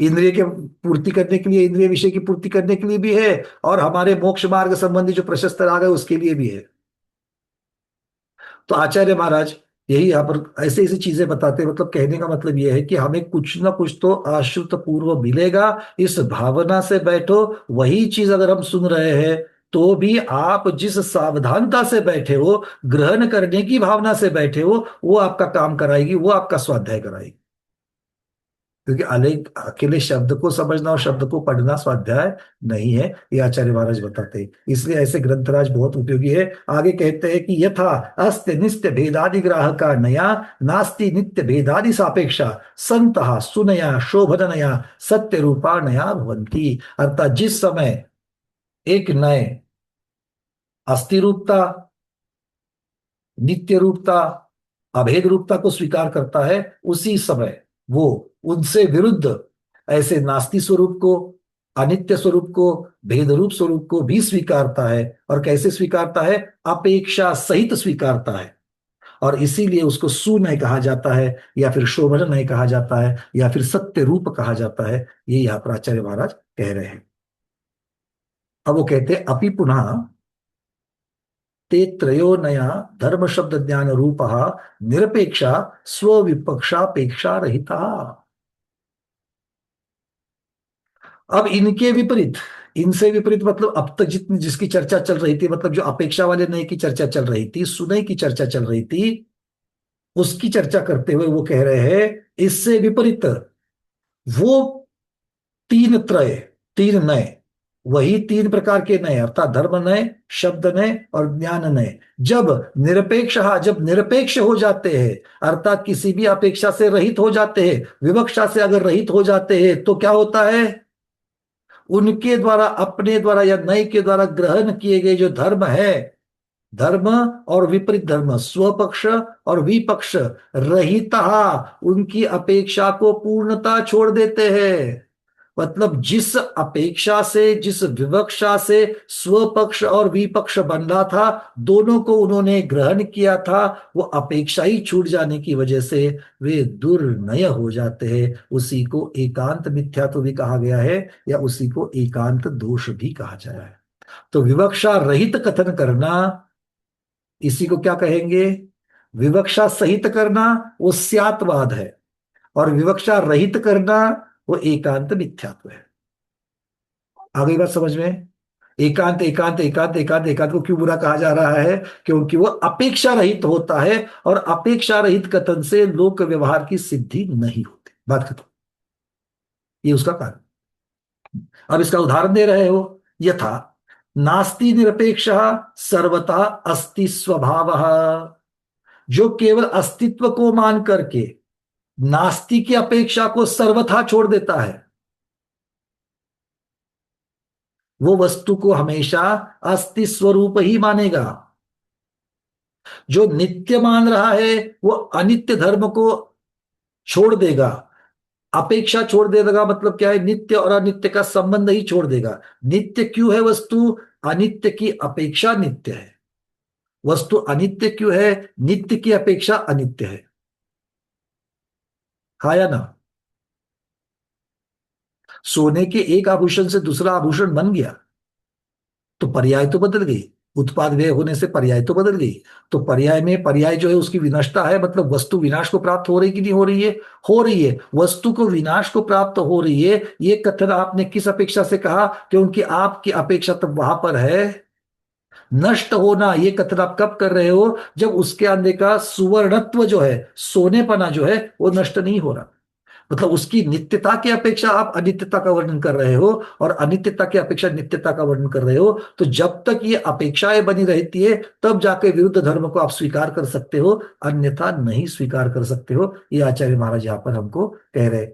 इंद्रिय के पूर्ति करने के लिए, इंद्रिय विषय की पूर्ति करने के लिए भी है, और हमारे मोक्ष मार्ग संबंधी जो प्रशस्त राग है उसके लिए भी है। तो आचार्य महाराज यही यहाँ पर ऐसे ऐसी चीजें बताते हैं। मतलब कहने का मतलब यह है कि हमें कुछ ना कुछ तो आश्रित पूर्व मिलेगा, इस भावना से बैठो। वही चीज अगर हम सुन रहे हैं तो भी आप जिस सावधानता से बैठे हो, ग्रहण करने की भावना से बैठे हो, वो आपका काम कराएगी, वो आपका स्वाध्याय कराएगी। क्योंकि अनेक अकेले शब्द को समझना और शब्द को पढ़ना स्वाध्याय नहीं है, ये आचार्य महाराज बताते हैं। इसलिए ऐसे ग्रंथराज बहुत उपयोगी है। आगे कहते हैं कि यथा अस्ति नित्य भेदादि ग्राहका नया नास्ति नित्य भेदादि सापेक्षा संतः सुनया शोभनया सत्य रूपा नया भवंती। अर्थात जिस समय एक नए अस्थि रूपता, नित्य रूपता, अभेद रूपता को स्वीकार करता है, उसी समय वो उनसे विरुद्ध ऐसे नास्ति स्वरूप को, अनित्य स्वरूप को, भेद रूप स्वरूप को भी स्वीकारता है। और कैसे स्वीकारता है? अपेक्षा सहित स्वीकारता है। और इसीलिए उसको सुनय कहा जाता है, या फिर शोभनय कहा जाता है, या फिर सत्य रूप कहा जाता है। ये यहाँ पर आचार्य महाराज कह रहे हैं। अब वो कहते हैं अपि पुनः ते त्रयो नया धर्म शब्द ज्ञान रूप निरपेक्षा स्वविपक्षापेक्षा रहिता। अब इनके विपरीत, इनसे विपरीत मतलब अब तक जितनी जिसकी चर्चा चल रही थी, मतलब जो अपेक्षा वाले नए की चर्चा चल रही थी, सुनय की चर्चा चल रही थी, उसकी चर्चा करते हुए वो कह रहे हैं इससे विपरीत वो तीन त्रय, तीन नए, वही तीन प्रकार के नए अर्थात धर्म नए, शब्द नए और ज्ञान नए, जब निरपेक्ष, जब निरपेक्ष हो जाते हैं, अर्थात किसी भी अपेक्षा से रहित हो जाते हैं, विवक्षा से अगर रहित हो जाते हैं, तो क्या होता है? उनके द्वारा, अपने द्वारा या नए के द्वारा ग्रहण किए गए जो धर्म है, धर्म और विपरीत धर्म, स्वपक्ष और विपक्ष रहिता, उनकी अपेक्षा को पूर्णता छोड़ देते हैं। मतलब जिस अपेक्षा से, जिस विवक्षा से स्वपक्ष और विपक्ष बन रहा था, दोनों को उन्होंने ग्रहण किया था, वो अपेक्षा ही छूट जाने की वजह से वे दुर्नय हो जाते हैं। उसी को एकांत मिथ्यात्व भी कहा गया है, या उसी को एकांत दोष भी कहा जाता है। तो विवक्षा रहित कथन करना, इसी को क्या कहेंगे? विवक्षा सहित करना वो स्यात्वाद है, और विवक्षा रहित करना वो एकांत मिथ्यात्व है। आ गई बात समझ में? एकांत एकांत एकांत एकांत एकांत को क्यों बुरा कहा जा रहा है? क्योंकि वो अपेक्षा रहित होता है, और अपेक्षा रहित कथन से लोक व्यवहार की सिद्धि नहीं होती। बात खत्म, ये उसका कारण। अब इसका उदाहरण दे रहे हो, यथा नास्ति निरपेक्ष सर्वथा अस्ति स्वभाव। जो केवल अस्तित्व को मान करके नास्ति की अपेक्षा को सर्वथा छोड़ देता है, वो वस्तु को हमेशा अस्ति स्वरूप ही मानेगा। जो नित्य मान रहा है वो अनित्य धर्म को छोड़ देगा, अपेक्षा छोड़ देगा। मतलब क्या है? नित्य और अनित्य का संबंध ही छोड़ देगा। नित्य क्यों है वस्तु? अनित्य की अपेक्षा नित्य है। वस्तु अनित्य क्यों है? नित्य की अपेक्षा अनित्य है। हाँ या ना? सोने के एक आभूषण से दूसरा आभूषण बन गया, तो पर्याय तो बदल गई। उत्पाद व्यय होने से पर्याय तो बदल गई। तो पर्याय में, पर्याय जो है उसकी विनष्टता है, मतलब वस्तु विनाश को प्राप्त हो रही कि नहीं हो रही है? हो रही है। वस्तु को विनाश को प्राप्त हो रही है, ये कथन आपने किस अपेक्षा से कहा? क्योंकि आपकी अपेक्षा तब वहां पर है नष्ट होना। ये कथन आप कब कर रहे हो? जब उसके अंदर का सुवर्णत्व जो है, सोनेपना जो है, वो नष्ट नहीं हो रहा। मतलब उसकी नित्यता की अपेक्षा आप अनित्यता का वर्णन कर रहे हो, और अनित्यता की अपेक्षा नित्यता का वर्णन कर रहे हो। तो जब तक ये अपेक्षाएं बनी रहती है, तब जाके विरुद्ध धर्म को आप स्वीकार कर सकते हो, अन्यथा नहीं स्वीकार कर सकते हो। ये आचार्य महाराज यहाँ पर हमको कह रहे।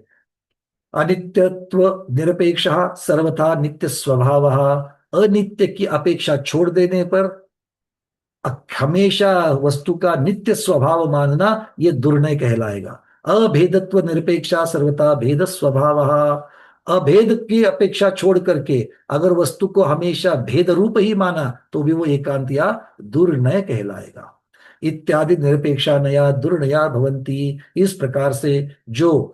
अनित्यत्व निरपेक्ष सर्वथा नित्य स्वभाव। अनित्य की अपेक्षा छोड़ देने पर हमेशा वस्तु का नित्य स्वभाव मानना, ये दुर्नय कहलाएगा। अभेदत्व निरपेक्षा सर्वथा भेद स्वभाव। अभेद की अपेक्षा छोड़ करके अगर वस्तु को हमेशा भेद रूप ही माना, तो भी वो एकांत या दुर्नय कहलाएगा। इत्यादि निरपेक्षा नया दुर्नया भवंती। इस प्रकार से जो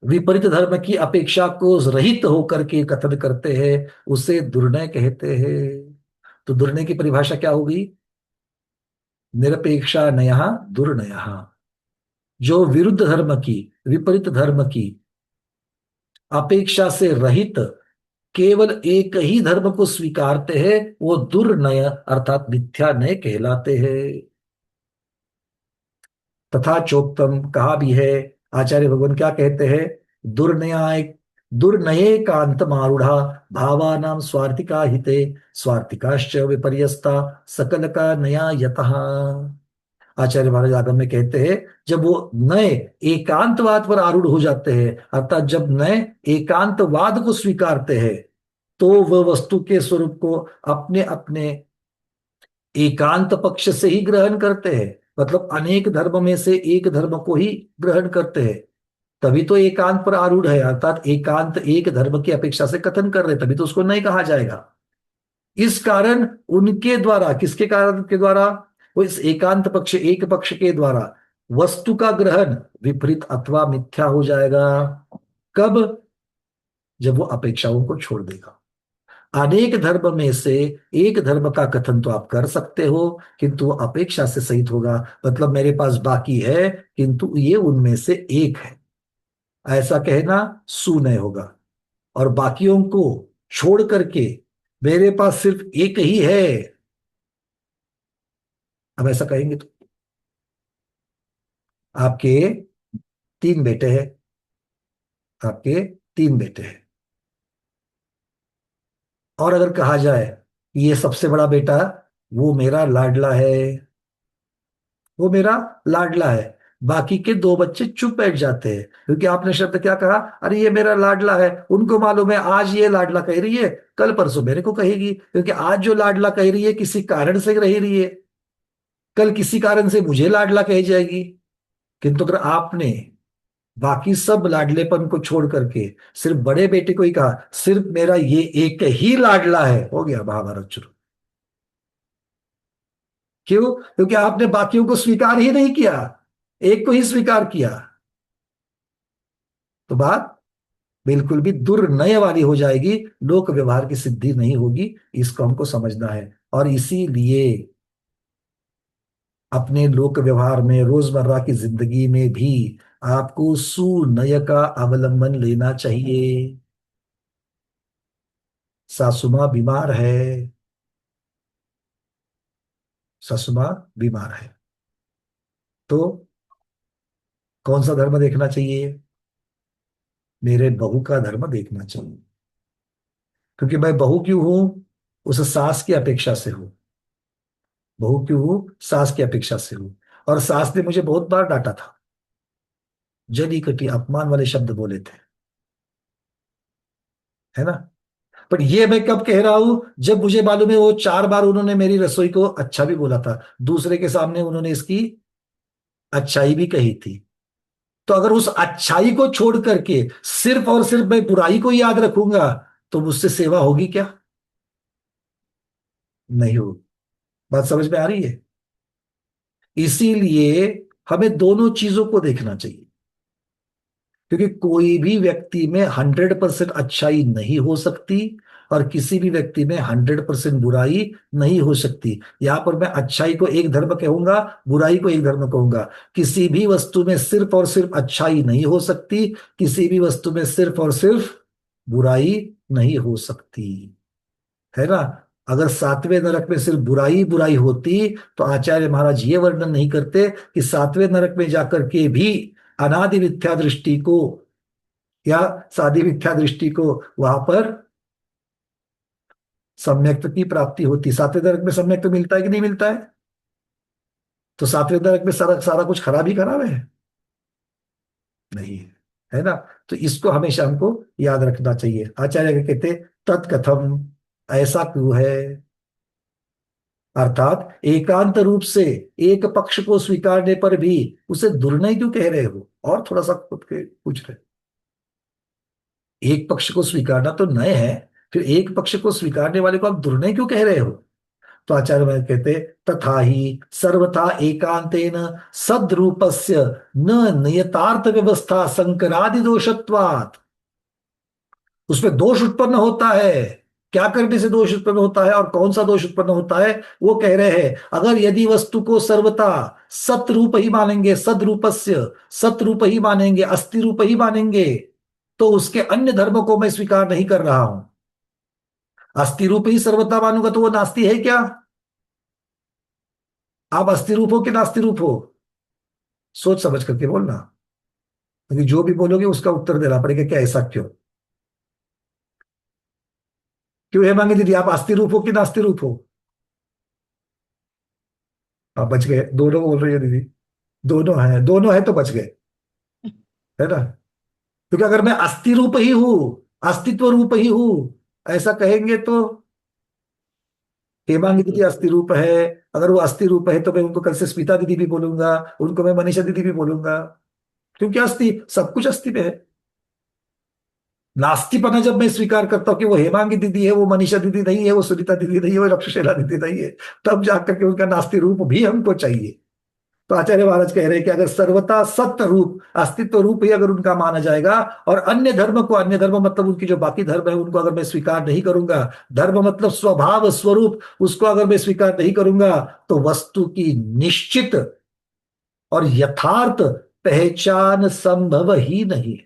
विपरीत धर्म की अपेक्षा को रहित होकर के कथन करते हैं, उसे दुर्नय कहते हैं। तो दुर्नय की परिभाषा क्या होगी? निरपेक्षा नया दुर्नय। जो विरुद्ध धर्म की, विपरीत धर्म की अपेक्षा से रहित केवल एक ही धर्म को स्वीकारते हैं, वो दुर्नय अर्थात मिथ्या नय कहलाते हैं। तथा चोक्तम, कहा भी है, आचार्य भगवान क्या कहते हैं? दुर्नयाय दुर्नये कांत मारूढ़ा भावानाम स्वार्थिका हिते स्वार्थिकाश्च विपर्यस्ता सकल का नया यतः। आचार्य महाराज आगम में कहते हैं, जब वो नए एकांतवाद पर आरूढ़ हो जाते हैं, अर्थात जब नए एकांतवाद को स्वीकारते हैं, तो वह वस्तु के स्वरूप को अपने अपने एकांत पक्ष से ही ग्रहण करते हैं। मतलब अनेक धर्म में से एक धर्म को ही ग्रहण करते हैं, तभी तो एकांत पर आरूढ़ है, अर्थात एकांत एक धर्म की अपेक्षा से कथन कर रहे, तभी तो उसको नहीं कहा जाएगा। इस कारण उनके द्वारा, किसके कारण के द्वारा? वो इस एकांत पक्ष, एक पक्ष के द्वारा वस्तु का ग्रहण विपरीत अथवा मिथ्या हो जाएगा। कब? जब वो अपेक्षाओं को छोड़ देगा। अनेक धर्म में से एक धर्म का कथन तो आप कर सकते हो, किंतु वो अपेक्षा से सहित होगा। मतलब मेरे पास बाकी है, किंतु ये उनमें से एक है, ऐसा कहना सुनय होगा। और बाकियों को छोड़ करके मेरे पास सिर्फ एक ही है, अब ऐसा कहेंगे तो आपके तीन बेटे हैं, आपके तीन बेटे हैं, और अगर कहा जाए कि ये सबसे बड़ा बेटा वो मेरा लाडला है, वो मेरा लाडला है, बाकी के दो बच्चे चुप बैठ जाते हैं, क्योंकि आपने शब्द क्या कहा? अरे ये मेरा लाडला है। उनको मालूम है आज ये लाडला कह रही है, कल परसों मेरे को कहेगी, क्योंकि आज जो लाडला कह रही है किसी कारण से कह रही है, कल किसी कारण से मुझे लाडला कह जाएगी। किंतु अगर आपने बाकी सब लाडलेपन को छोड़ करके सिर्फ बड़े बेटे को ही कहा, सिर्फ मेरा ये एक ही लाडला है, हो गया महाभारत शुरू। क्यों? क्योंकि आपने बाकियों को स्वीकार ही नहीं किया, एक को ही स्वीकार किया। तो बात बिल्कुल भी दुर्नय वाली हो जाएगी, लोक व्यवहार की सिद्धि नहीं होगी। इसको हमको समझना है। और इसीलिए अपने लोक व्यवहार में, रोजमर्रा की जिंदगी में भी आपको सुनय का अवलंबन लेना चाहिए। सासू माँ बीमार है, सासू माँ बीमार है, तो कौन सा धर्म देखना चाहिए? मेरे बहू का धर्म देखना चाहिए, क्योंकि मैं बहू क्यों हूं? उस सास की अपेक्षा से हूं। बहू क्यों हूं? सास की अपेक्षा से हूं। और सास ने मुझे बहुत बार डांटा था, जली कटी अपमान वाले शब्द बोले थे, है ना? पर ये मैं कब कह रहा हूं? जब मुझे मालूम है वो 4 बार उन्होंने मेरी रसोई को अच्छा भी बोला था, दूसरे के सामने उन्होंने इसकी अच्छाई भी कही थी। तो अगर उस अच्छाई को छोड़ करके सिर्फ और सिर्फ मैं बुराई को याद रखूंगा, तो मुझसे सेवा होगी क्या? नहीं होगी। बात समझ में आ रही है? इसीलिए हमें दोनों चीजों को देखना चाहिए, क्योंकि कोई भी व्यक्ति में 100% अच्छाई नहीं हो सकती, और किसी भी व्यक्ति में 100% बुराई नहीं हो सकती। यहां पर मैं अच्छाई को एक धर्म कहूंगा, बुराई को एक धर्म कहूंगा। किसी भी वस्तु में सिर्फ और सिर्फ अच्छाई नहीं हो सकती, किसी भी वस्तु में सिर्फ और सिर्फ बुराई नहीं हो सकती, है ना? अगर 7वें नरक में सिर्फ बुराई बुराई होती, तो आचार्य महाराज ये वर्णन नहीं करते कि 7वें नरक में जाकर के भी अनादि मिथ्या दृष्टि को या सादी मिथ्या दृष्टि को वहां पर सम्यक्त की प्राप्ति होती। 7वें नरक में सम्यक्त मिलता है कि नहीं मिलता है? तो 7वें नरक में सारा सारा कुछ खराब ही खराब है? नहीं है, है ना? तो इसको हमेशा हमको याद रखना चाहिए। आचार्य क्या कहते? तत्कथम, ऐसा क्यों है? अर्थात एकांत रूप से एक पक्ष को स्वीकारने पर भी उसे दुर्नय क्यों कह रहे हो? और थोड़ा सा खुद के पूछ रहे, एक पक्ष को स्वीकारना तो नय है, फिर एक पक्ष को स्वीकारने वाले को आप दुर्नय क्यों कह रहे हो? तो आचार्य महाराज कहते, तथा ही सर्वथा एकांतेन सद्रूपस्य न नियतार्थ व्यवस्था संकरादि दोषत्वात्। उसमें दोष उत्पन्न होता है। क्या करने से दोष उत्पन्न होता है और कौन सा दोष उत्पन्न होता है? वो कह रहे हैं, अगर यदि वस्तु को सर्वथा सतरूप ही मानेंगे, सदरूपस्य सतरूप ही मानेंगे, अस्थि रूप ही मानेंगे, तो उसके अन्य धर्मों को मैं स्वीकार नहीं कर रहा हूं। अस्थि रूप ही सर्वथा मानूंगा तो वो नास्ति है क्या? आप अस्थि रूप हो कि नास्ति रूप हो? सोच समझ करके बोलना। क्योंकि जो भी बोलोगे उसका उत्तर देना पड़ेगा, क्या ऐसा क्यों? क्यों है मांगे दीदी, आप आस्ति रूप हो कि नास्ति रूप हो? आप बच गए, दोनों बोल रही है दीदी। दोनों है तो बच गए, है ना? क्योंकि अगर मैं अस्थि रूप ही हूं, अस्तित्व रूप ही हूं, ऐसा कहेंगे तो हेमांगी दीदी अस्थि रूप है। अगर वो अस्थि रूप है तो मैं उनको कल से स्मिता दीदी भी बोलूंगा, उनको मैं मनीषा दीदी भी बोलूंगा, क्योंकि अस्थि, सब कुछ अस्थि पे है। नास्तिपना जब मैं स्वीकार करता हूं कि वो हेमांगी दीदी है, वो मनीषा दीदी नहीं है, वो सुनीता दीदी नहीं है, वो रक्षशैला दीदी नहीं है, तब जाकर के उनका नास्ति रूप भी हमको चाहिए। तो आचार्य महाराज कह रहे हैं कि अगर सर्वथा सत्य रूप, अस्तित्व रूप ही अगर उनका माना जाएगा, और अन्य धर्म को, अन्य धर्म मतलब उनकी जो बाकी धर्म है उनको अगर मैं स्वीकार नहीं करूंगा, धर्म मतलब स्वभाव स्वरूप, उसको अगर मैं स्वीकार नहीं करूंगा, तो वस्तु की निश्चित और यथार्थ पहचान संभव ही नहीं है।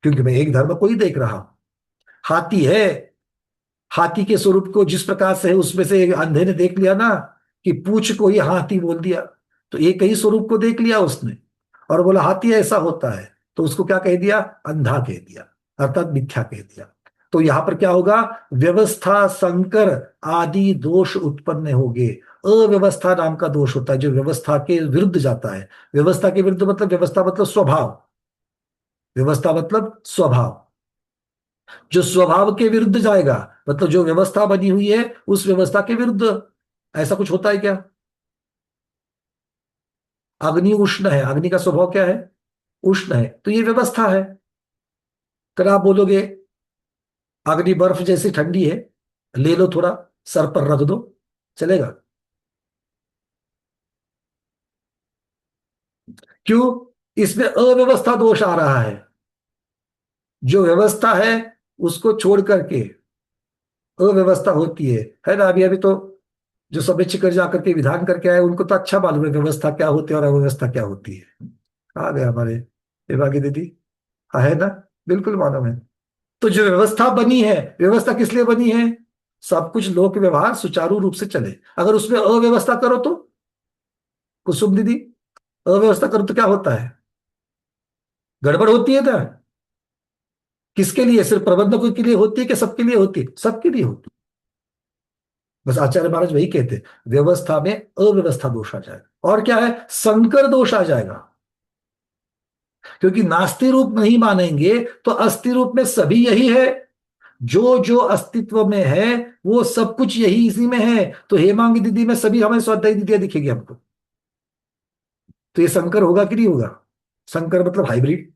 क्योंकि मैं एक धर्म को ही देख रहा हूं। हाथी है, हाथी के स्वरूप को जिस प्रकार से है, उसमें से एक अंधे ने देख लिया ना कि पूंछ को ही हाथी बोल दिया, तो एक ही स्वरूप को देख लिया उसने और बोला हाथी ऐसा होता है, तो उसको क्या कह दिया? अंधा कह दिया, अर्थात मिथ्या कह दिया। तो यहां पर क्या होगा? व्यवस्था संकर आदि दोष उत्पन्न होंगे। अव्यवस्था नाम का दोष होता है जो व्यवस्था के विरुद्ध जाता है। व्यवस्था के विरुद्ध मतलब, व्यवस्था मतलब स्वभाव, व्यवस्था मतलब स्वभाव, जो स्वभाव के विरुद्ध जाएगा, मतलब जो व्यवस्था बनी हुई है उस व्यवस्था के विरुद्ध। ऐसा कुछ होता है क्या? अग्नि उष्ण है, अग्नि का स्वभाव क्या है? उष्ण है, तो ये व्यवस्था है। कल आप बोलोगे अग्नि बर्फ जैसी ठंडी है, ले लो थोड़ा, सर पर रख दो, चलेगा? क्यों? इसमें अव्यवस्था दोष आ रहा है। जो व्यवस्था है उसको छोड़ करके अव्यवस्था होती है ना? अभी अभी तो जो सभ्य कर जाकर के विधान करके आए उनको तो अच्छा मालूम है व्यवस्था क्या होती है और अव्यवस्था क्या होती है। आ गए हमारे विभागी दीदी। हाँ, है ना? बिल्कुल मालूम है। तो जो व्यवस्था बनी है, व्यवस्था किस लिए बनी है? सब कुछ लोक व्यवहार सुचारू रूप से चले। अगर उसमें अव्यवस्था करो तो, कुसुम दीदी, अव्यवस्था करो तो क्या होता है? गड़बड़ होती है ना? किसके लिए? सिर्फ प्रबंधकों के लिए होती है कि सबके लिए होती है? सबके लिए होती है। बस आचार्य महाराज वही कहते हैं, व्यवस्था में अव्यवस्था दोष आ जाएगा, और क्या है? संकर दोष आ जाएगा। क्योंकि नास्ति रूप नहीं मानेंगे तो अस्थि रूप में सभी यही है, जो जो अस्तित्व में है वो सब कुछ यही इसी में है। तो हेमांगी दीदी में सभी हमें स्वाध्यायी दीदियां दिखेगी हमको। तो ये संकर होगा कि नहीं होगा? संकर मतलब हाइब्रिड।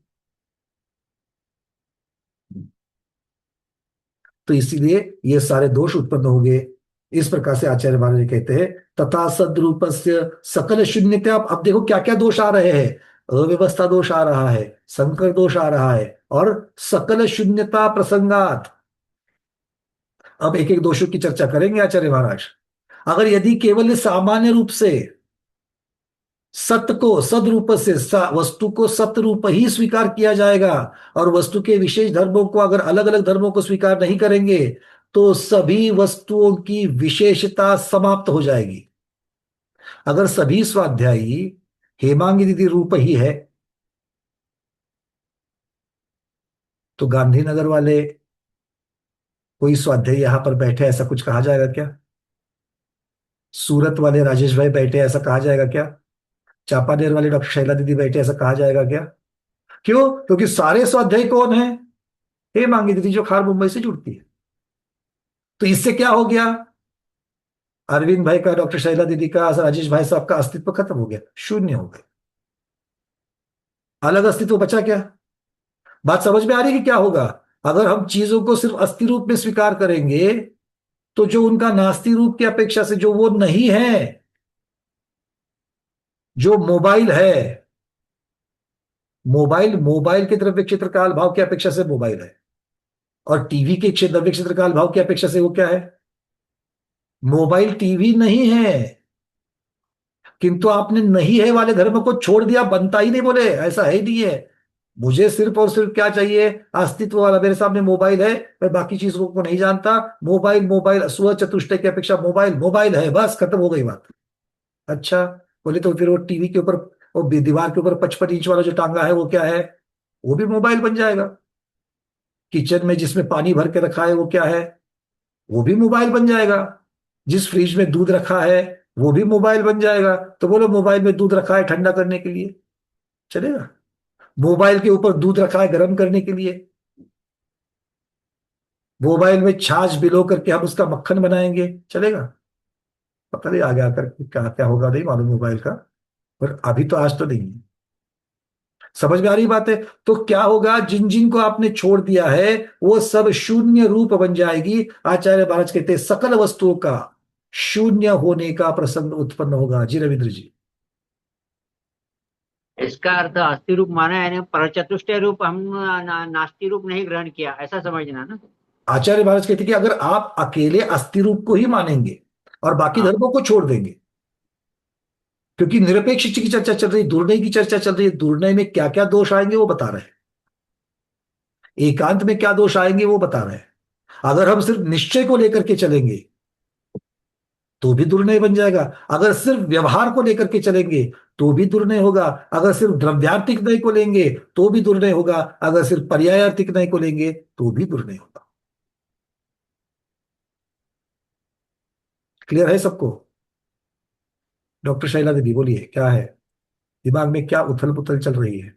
तो इसीलिए ये सारे दोष उत्पन्न होंगे। इस प्रकार से आचार्य महाराज कहते हैं तथा सद्रूपस्य सकल शून्यता। अब देखो क्या क्या दोष आ रहे हैं। अव्यवस्था दोष आ रहा है, संकर दोष आ रहा है, और सकल शून्यता प्रसंगात। अब एक एक दोषों की चर्चा करेंगे आचार्य महाराज। अगर यदि केवल सामान्य रूप से सत्य को सदरूप से वस्तु को सत्य रूप ही स्वीकार किया जाएगा, और वस्तु के विशेष धर्मों को अगर अलग अलग धर्मों को स्वीकार नहीं करेंगे, तो सभी वस्तुओं की विशेषता समाप्त हो जाएगी। अगर सभी स्वाध्यायी हेमांगी दीदी रूप ही है, तो गांधीनगर वाले कोई स्वाध्यायी यहां पर बैठे ऐसा कुछ कहा जाएगा क्या? सूरत वाले राजेश भाई बैठे ऐसा कहा जाएगा क्या? चांपानेर वाले डॉक्टर शैला दीदी बैठे ऐसा कहा जाएगा क्या? क्यों? क्योंकि सारे स्वाध्यायी कौन है? हेमांगी दीदी, जो खार मुंबई से जुड़ती है। तो इससे क्या हो गया? अरविंद भाई का, डॉक्टर शैला दीदी का, राजेश भाई साहब का अस्तित्व खत्म हो गया, शून्य हो गए। अलग अस्तित्व बचा क्या? बात समझ में आ रही है कि क्या होगा? अगर हम चीजों को सिर्फ अस्थि रूप में स्वीकार करेंगे, तो जो उनका नास्ति रूप की अपेक्षा से जो वो नहीं है, जो मोबाइल है, मोबाइल, मोबाइल के द्रव्य क्षेत्र काल भाव की अपेक्षा से मोबाइल है, और टीवी के द्रव्य क्षेत्र काल भाव की अपेक्षा से वो क्या है? मोबाइल टीवी नहीं है। किंतु आपने नहीं है वाले धर्म को छोड़ दिया, बनता ही नहीं, बोले ऐसा है ही नहीं है। मुझे सिर्फ और सिर्फ क्या चाहिए? अस्तित्व वाला। मेरे सामने मोबाइल है, मैं बाकी चीजों को नहीं जानता। मोबाइल, मोबाइल, स्व चतुष्टय की अपेक्षा मोबाइल मोबाइल है, बस खत्म हो गई बात। अच्छा, बोले तो फिर वो टीवी के ऊपर और दीवार के ऊपर 55 इंच वाला जो टांगा है वो क्या है? वो भी मोबाइल बन जाएगा। किचन में जिसमें पानी भर के रखा है वो क्या है? वो भी मोबाइल बन जाएगा। जिस फ्रिज में दूध रखा है वो भी मोबाइल बन जाएगा। तो बोलो, मोबाइल में दूध रखा है ठंडा करने के लिए, चलेगा? मोबाइल के ऊपर दूध रखा है गर्म करने के लिए। मोबाइल में छाछ भिगो करके हम उसका मक्खन बनाएंगे, चलेगा? पता नहीं आगे आकर क्या क्या होगा, नहीं मालूम मोबाइल का। पर अभी तो आज तो नहीं है। समझ में आ रही बात है? तो क्या होगा, जिन जिन को आपने छोड़ दिया है वो सब शून्य रूप बन जाएगी। आचार्य महाराज कहते हैं सकल वस्तुओं का शून्य होने का प्रसंग उत्पन्न होगा। जी रविंद्र जी। इसका अर्थ अस्थि रूप माना है, पर चतुष्टय रूप हम नास्ति रूप नहीं ग्रहण किया, ऐसा समझना ना। आचार्य महाराज कहते हैं कि अगर आप अकेले अस्थि रूप को ही मानेंगे और बाकी हाँ। धर्मों को छोड़ देंगे, क्योंकि निरपेक्ष की चर्चा चल रही है, दुर्नय की चर्चा चल रही है, दुर्नय में क्या क्या दोष आएंगे वो बता रहे हैं, एकांत में क्या दोष आएंगे वो बता रहे हैं। अगर हम सिर्फ निश्चय को लेकर के चलेंगे तो भी दुर्नय बन जाएगा। अगर सिर्फ व्यवहार को लेकर के चलेंगे तो भी दुर्नय होगा। अगर सिर्फ द्रव्यार्थिक नय को लेंगे तो भी दुर्नय होगा। अगर सिर्फ पर्यायार्थिक नय को लेंगे तो भी दुर्नय होगा। क्लियर है सबको? डॉक्टर शैला दीदी बोलिए, क्या है दिमाग में, क्या उथल पुथल चल रही है?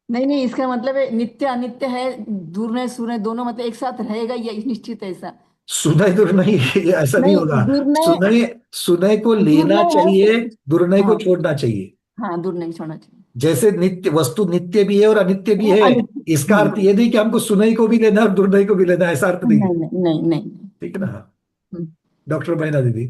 नहीं नहीं, इसका मतलब है नित्य अनित्य है, दूर सूर्य दोनों मतलब एक साथ रहेगा, ये निश्चित है ऐसा? सुनय दुर्नय ये ऐसा नहीं नहीं, होगा। दुर्नय। सुनय सुनय को लेना दुर्नय है चाहिए, दुर्नय को हाँ। छोड़ना चाहिए। हाँ, दूर नहीं छोड़ना चाहिए। जैसे नित्य वस्तु नित्य भी है और अनित्य भी वो है। अनित्य। इसका अर्थ ये नहीं कि हमको सुनई को भी लेना है और दुर्नय को भी लेना है, ऐसा अर्थ नहीं है। नहीं नहीं नहीं नहीं नहीं। ठीक है ना? हम्म। डॉक्टर महिला दीदी।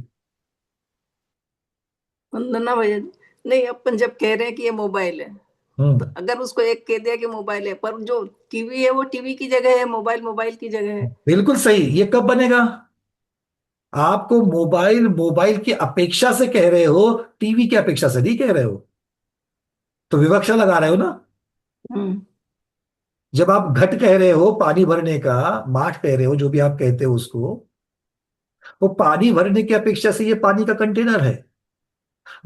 वंदना भैया जी, नहीं अपन जब कह रहे हैं कि ये मोबाइल है, तो हम्म। अगर उसको एक कह दिया कि मोबाइल है, पर जो टीवी है वो टीवी की जगह है, मोबाइल मोबाइल की जगह है। बिल्कुल सही। ये कब बनेगा? आपको मोबाइल मोबाइल की अपेक्षा से कह रहे हो, टीवी की अपेक्षा से नहीं कह रहे हो, तो विवक्षा लगा रहे हो ना। हम्म। जब आप घट कह रहे हो पानी भरने का, माठ कह रहे हो, जो भी आप कहते हो उसको, वो पानी भरने की अपेक्षा से ये पानी का कंटेनर है।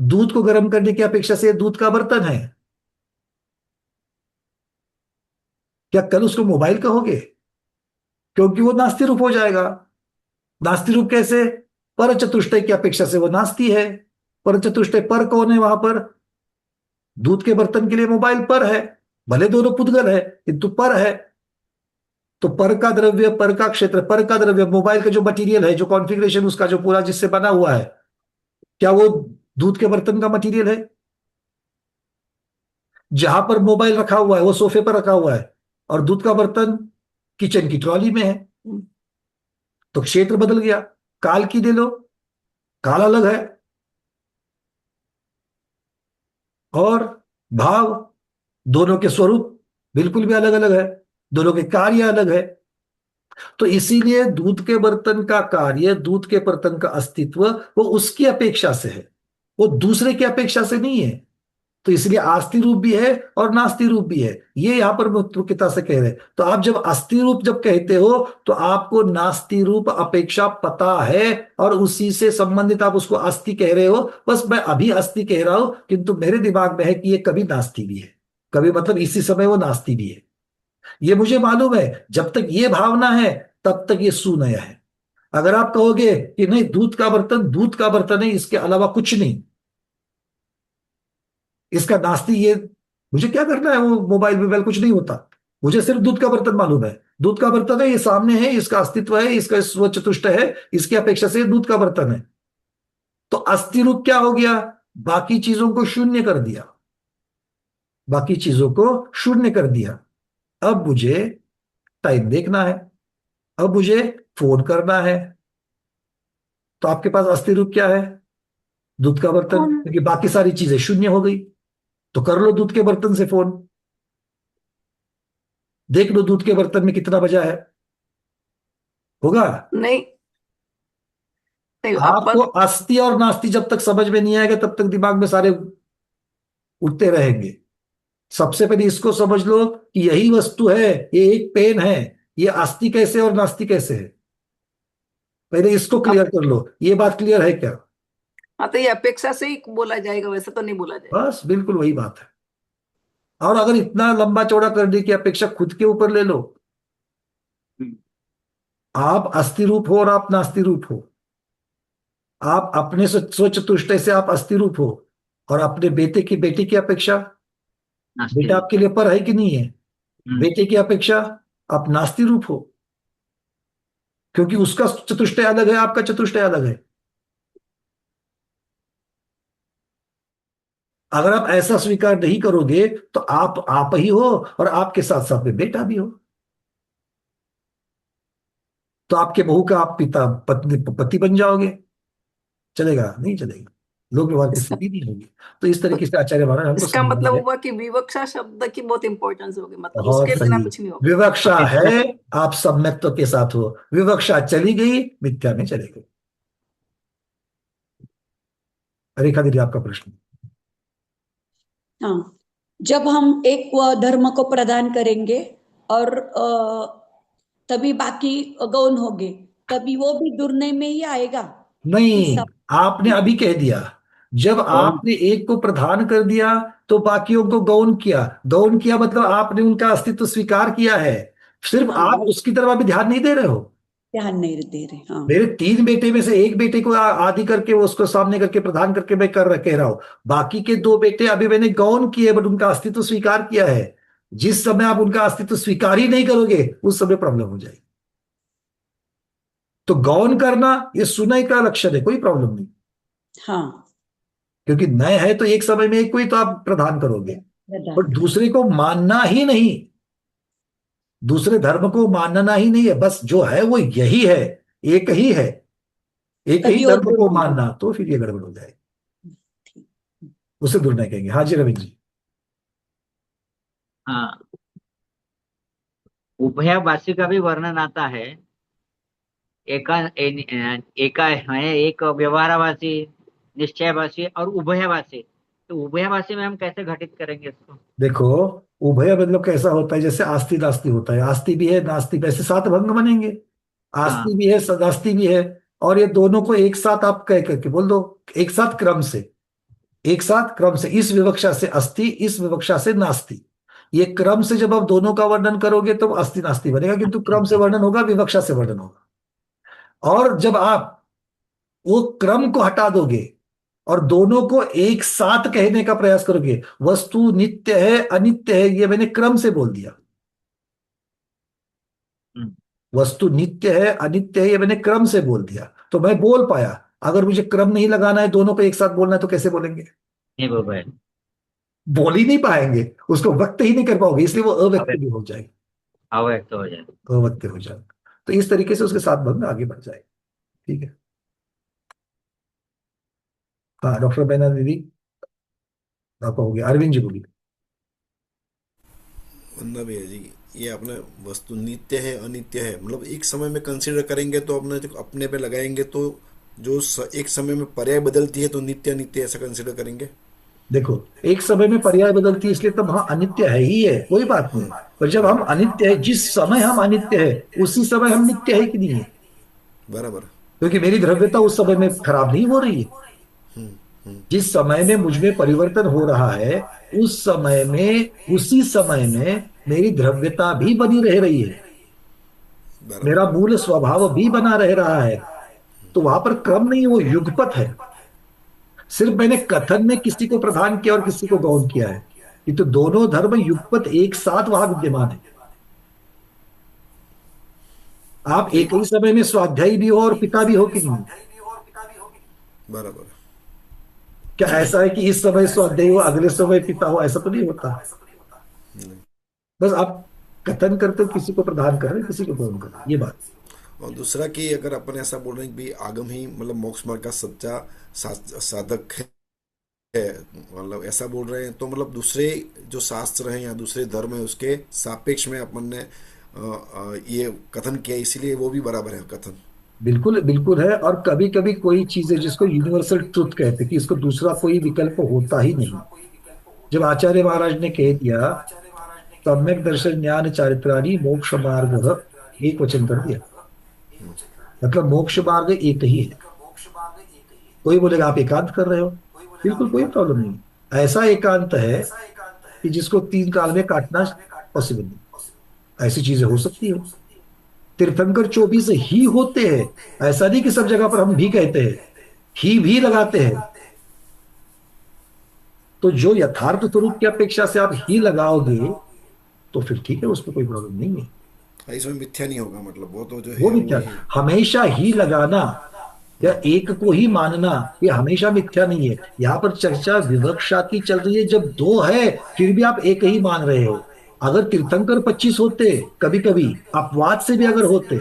दूध को गर्म करने की अपेक्षा से ये दूध का बर्तन है। क्या कल उसको मोबाइल कहोगे? क्योंकि वो नास्ति रूप हो जाएगा। नास्ति रूप कैसे? पर चतुष्टय की अपेक्षा से वो नास्ति है। पर चतुष्टय पर कौन है वहां पर? दूध के बर्तन के लिए मोबाइल पर है, भले दोनों पुद्गल है किंतु पर है। तो पर का द्रव्य, पर का क्षेत्र, पर का द्रव्य, मोबाइल का जो मटेरियल है, जो कॉन्फ़िगरेशन उसका जो पूरा जिससे बना हुआ है, क्या वो दूध के बर्तन का मटेरियल है? जहां पर मोबाइल रखा हुआ है वो सोफे पर रखा हुआ है और दूध का बर्तन किचन की ट्रॉली में है। तो क्षेत्र बदल गया। काल की ले लो, काल अलग है और भाव, दोनों के स्वरूप बिल्कुल भी अलग अलग है, दोनों के कार्य अलग है। तो इसीलिए दूध के बर्तन का कार्य, दूध के बर्तन का अस्तित्व वो उसकी अपेक्षा से है, वो दूसरे की अपेक्षा से नहीं है। तो इसलिए आस्ति रूप भी है और नास्ति रूप भी है, ये यहां पर मुख्यता से कह रहे हैं। तो आप जब अस्थि रूप जब कहते हो तो आपको नास्ति रूप अपेक्षा पता है और उसी से संबंधित आप उसको अस्थि कह रहे हो। बस मैं अभी अस्थि कह रहा हूं किंतु मेरे दिमाग में है कि ये कभी नास्ति भी है, कभी मतलब इसी समय वो नास्ति भी है। ये मुझे मालूम है, जब तक ये भावना है तब तक ये सुनया है। अगर आप कहोगे कि नहीं दूध का बर्तन दूध का बर्तन है, इसके अलावा कुछ नहीं, इसका नास्ती ये, मुझे क्या करना है? वो मोबाइल मोबाइल कुछ नहीं होता, मुझे सिर्फ दूध का बर्तन मालूम है। दूध का बर्तन है, ये सामने है, इसका अस्तित्व है, इसका स्व चतुष्ट है, इसकी अपेक्षा से दूध का बर्तन है। तो अस्थि रूप क्या हो गया? बाकी चीजों को शून्य कर दिया, बाकी चीजों को शून्य कर दिया। अब मुझे टाइम देखना है, अब मुझे फोन करना है, तो आपके पास अस्थि रूप क्या है? दूध का बर्तन, कौन? क्योंकि बाकी सारी चीजें शून्य हो गई। तो कर लो दूध के बर्तन से फोन, देख लो दूध के बर्तन में कितना बजा है, होगा? नहीं नहीं आपको अपन अस्थि और नास्ति जब तक समझ में नहीं आएगा तब तक दिमाग में सारे उठते रहेंगे। सबसे पहले इसको समझ लो कि यही वस्तु है, ये एक पेन है, ये अस्थि कैसे और नास्ति कैसे है, पहले इसको क्लियर कर लो। ये बात क्लियर है क्या? हाँ, तो ये अपेक्षा से ही बोला जाएगा, वैसे तो नहीं बोला जाएगा। बस बिल्कुल वही बात है। और अगर इतना लंबा चौड़ा कर दे कि अपेक्षा खुद के ऊपर ले लो, हम्म, आप अस्थि रूप हो और आप नास्ति रूप हो, आप अपने स्वच्छ तुष्ट से आप अस्थि रूप हो, और अपने बेटे की अपेक्षा, नास्तिक बेटा रूप आपके है। लिए पर है कि नहीं है, हम्म, बेटे की अपेक्षा आप नास्ति रूप हो, क्योंकि उसका चतुष्टय अलग है, आपका चतुष्टय अलग है। अगर आप ऐसा स्वीकार नहीं करोगे तो आप ही हो, और आपके साथ साथ में बेटा भी हो, तो आपके बहू का आप पिता पत्नी पति बन जाओगे, चलेगा? नहीं चलेगा, लोक व्यवहार की इसका स्थिति नहीं होगी। तो इस तरीके से आचार्य महाराज हमको इसका समझा मतलब है। हुआ कि विवक्षा शब्द की बहुत इंपॉर्टेंस होगी, मतलब बहुत उसके बिना सही। कुछ नहीं होगा। विवक्षा अपेक्षा है, से। आप सम्यक्त्व के साथ हो, विवक्षा चली गई, मिथ्या में चले गए। रेखा दीदी, आपका प्रश्न। हाँ, जब हम एक धर्म को प्रदान करेंगे और तभी बाकी गौण होंगे, तभी वो भी दुर्नय में ही आएगा कि नहीं, सब। आपने अभी कह दिया, जब कौन? आपने एक को प्रधान कर दिया तो बाकियों को गौण किया। गौण किया मतलब आपने उनका अस्तित्व स्वीकार किया है, सिर्फ हाँ, आप वो उसकी तरफ अभी ध्यान नहीं दे रहे हो। ध्यान नहीं दे रहे। हाँ, मेरे तीन बेटे में से एक बेटे को आदि करके उसको सामने करके प्रधान करके मैं कह रहा हूं, बाकी के दो बेटे अभी मैंने गौण किए, बट उनका अस्तित्व स्वीकार किया है। जिस समय आप उनका अस्तित्व स्वीकार ही नहीं करोगे, उस समय प्रॉब्लम हो जाएगी। तो गौण करना ये सुनय का लक्षण है, कोई प्रॉब्लम नहीं, हाँ, क्योंकि नए है तो एक समय में एक को ही तो आप प्रदान करोगे, प्रदान पर करें। दूसरे को मानना ही नहीं, दूसरे धर्म को मानना ही नहीं है, बस जो है वो यही है, एक ही है, एक ही तभी वो धर्म को दुर्नय मानना, तो फिर ये गड़बड़ हो जाएगी। होगी। उसे दुर्नय कहेंगे। हाँ जी रविंद्र जी। हाँ, उभयवासी का भी वर्णन आता है। एका है एक व्यवहारवासी, निश्चयवासी और उभयवासी। तो उभयवासी में हम कैसे घटित करेंगे इसको? देखो, उभय मतलब कैसा होता है, जैसे आस्ति नास्ति होता है, आस्ति भी है नास्ति भी, ऐसे सात भंग बनेंगे। आस्ति हाँ। भी है सदास्ति भी है, और ये दोनों को एक साथ आप कह करके बोल दो, एक साथ क्रम से, एक साथ क्रम से, इस विवक्षा से अस्ति, इस विवक्षा से नास्ति। ये क्रम से जब आप दोनों का वर्णन करोगे तो अस्ति नास्ति बनेगा, किंतु क्रम से वर्णन होगा, विवक्षा से वर्णन होगा। और जब आप वो क्रम को हटा दोगे और दोनों को एक साथ कहने का प्रयास करोगे, वस्तु नित्य है अनित्य है, ये मैंने क्रम से बोल दिया। हम्म, वस्तु नित्य है अनित्य है, ये मैंने क्रम से बोल दिया, तो मैं बोल पाया। अगर मुझे क्रम नहीं लगाना है, दोनों को एक साथ बोलना है, तो कैसे बोलेंगे? नहीं बोल पाए। बोल ही नहीं पाएंगे, उसको व्यक्त ही नहीं कर पाओगे, इसलिए वो अव्यक्त अव्यक्त, भी हो जाएगी, अव्यक्त हो जाए। अव्यक्त हो जाएगा। तो इस तरीके से उसके साथ भंग आगे बढ़ जाएगा। ठीक है। हाँ डॉक्टर बैना दीदी, आपका हो गया। अरविंद जी बोलिए। वरना भी है जी, ये अपने वस्तु नित्य है अनित्य है, मतलब एक समय में कंसीडर करेंगे तो अपने अपने पे लगाएंगे तो जो एक समय में पर्याय बदलती है तो नित्य अनित्य ऐसा कंसीडर करेंगे। देखो, एक समय में पर्याय बदलती है, इसलिए तब हाँ अनित्य है ही है, कोई बात नहीं। पर जब हम बराबर। अनित्य है, जिस समय हम अनित्य है, उसी समय हम नित्य है कि नहीं है? बराबर। क्योंकि मेरी द्रव्यता उस समय में खराब नहीं हो रही है। हम्म। हम्म। जिस समय में मुझ में परिवर्तन हो रहा है, उस समय में, उसी समय में मेरी द्रव्यता भी बनी रह रही है, बराबर। मेरा मूल स्वभाव भी बना रह रहा है। तो वहां पर क्रम नहीं, वो युगपत है। सिर्फ मैंने कथन में किसी को प्रधान किया और किसी को गौण किया है, ये तो दोनों धर्म युगपत एक साथ वहां विद्यमान है। आप तो एक ही समय में स्वाध्यायी भी हो और पिता भी हो कि नहीं? बराबर। क्या ऐसा है कि इस समय स्वाध्यायी हो अगले समय पिता हो? ऐसा तो नहीं होता। नहीं। बस आप कथन करते हो, किसी को प्रदान कर रहे हो, किसी को गौण कर रहे हो, ये बात। और दूसरा कि अगर अपन ऐसा बोल रहे हैं कि भाई आगम ही मतलब मोक्ष मार्ग का सच्चा साधक है, मतलब ऐसा बोल रहे हैं, तो मतलब दूसरे जो शास्त्र हैं या दूसरे धर्म है उसके सापेक्ष में अपन ने ये कथन किया, इसीलिए वो भी बराबर है कथन। बिल्कुल बिल्कुल है। और कभी कभी कोई चीज है जिसको यूनिवर्सल ट्रुथ कहते हैं, कि इसको दूसरा कोई विकल्प होता ही नहीं। जब आचार्य महाराज ने कह दिया सम्यक दर्शन ज्ञान चारित्राणी मोक्ष मार्ग, एक वचन कर दिया, मतलब मोक्ष मार्ग एक ही है। कोई बोलेगा आप एकांत कर रहे हो, बिल्कुल कोई प्रॉब्लम नहीं है। ऐसा एकांत है कि जिसको 3 काल में काटना पॉसिबल नहीं। ऐसी चीजें हो सकती है। तीर्थंकर 24 ही होते हैं, ऐसा नहीं कि सब जगह पर हम भी कहते हैं, ही भी लगाते हैं। तो जो यथार्थ स्वरूप की अपेक्षा से आप ही लगाओगे तो फिर ठीक है, उसमें कोई प्रॉब्लम नहीं है। इसमें मिथ्या नहीं होगा, मतलब वो तो जो वो है मिथ्या, वही। हमेशा ही लगाना या एक को ही मानना ये हमेशा मिथ्या नहीं है। यहां पर चर्चा विवक्षा की चल रही है, जब दो है फिर भी आप एक ही मान रहे हो। अगर तीर्थंकर 25 होते, कभी कभी अपवाद से भी अगर होते,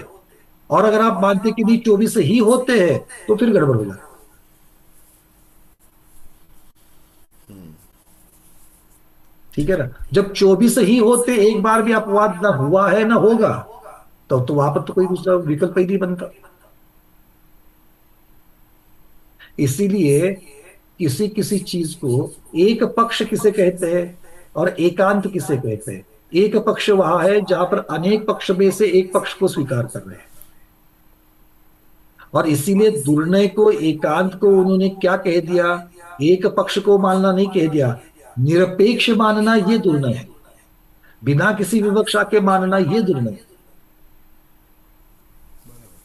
और अगर आप मानते कि नहीं 24 ही होते हैं, तो फिर गड़बड़ हो जाता। ठीक है ना। जब 24 ही होते, एक बार भी अपवाद ना हुआ है ना होगा, तो वहां पर तो कोई दूसरा विकल्प ही नहीं बनता। इसीलिए किसी किसी चीज को एक पक्ष किसे कहते हैं और एकांत किसे कहते हैं। एक पक्ष वहां है जहां पर अनेक पक्ष में से एक पक्ष को स्वीकार कर रहे हैं। और इसीलिए दुर्नय को, एकांत को उन्होंने क्या कह दिया, एक पक्ष को मानना नहीं कह दिया, निरपेक्ष मानना ये दुर्नय है, बिना किसी विवक्षा के मानना ये दुर्नय है।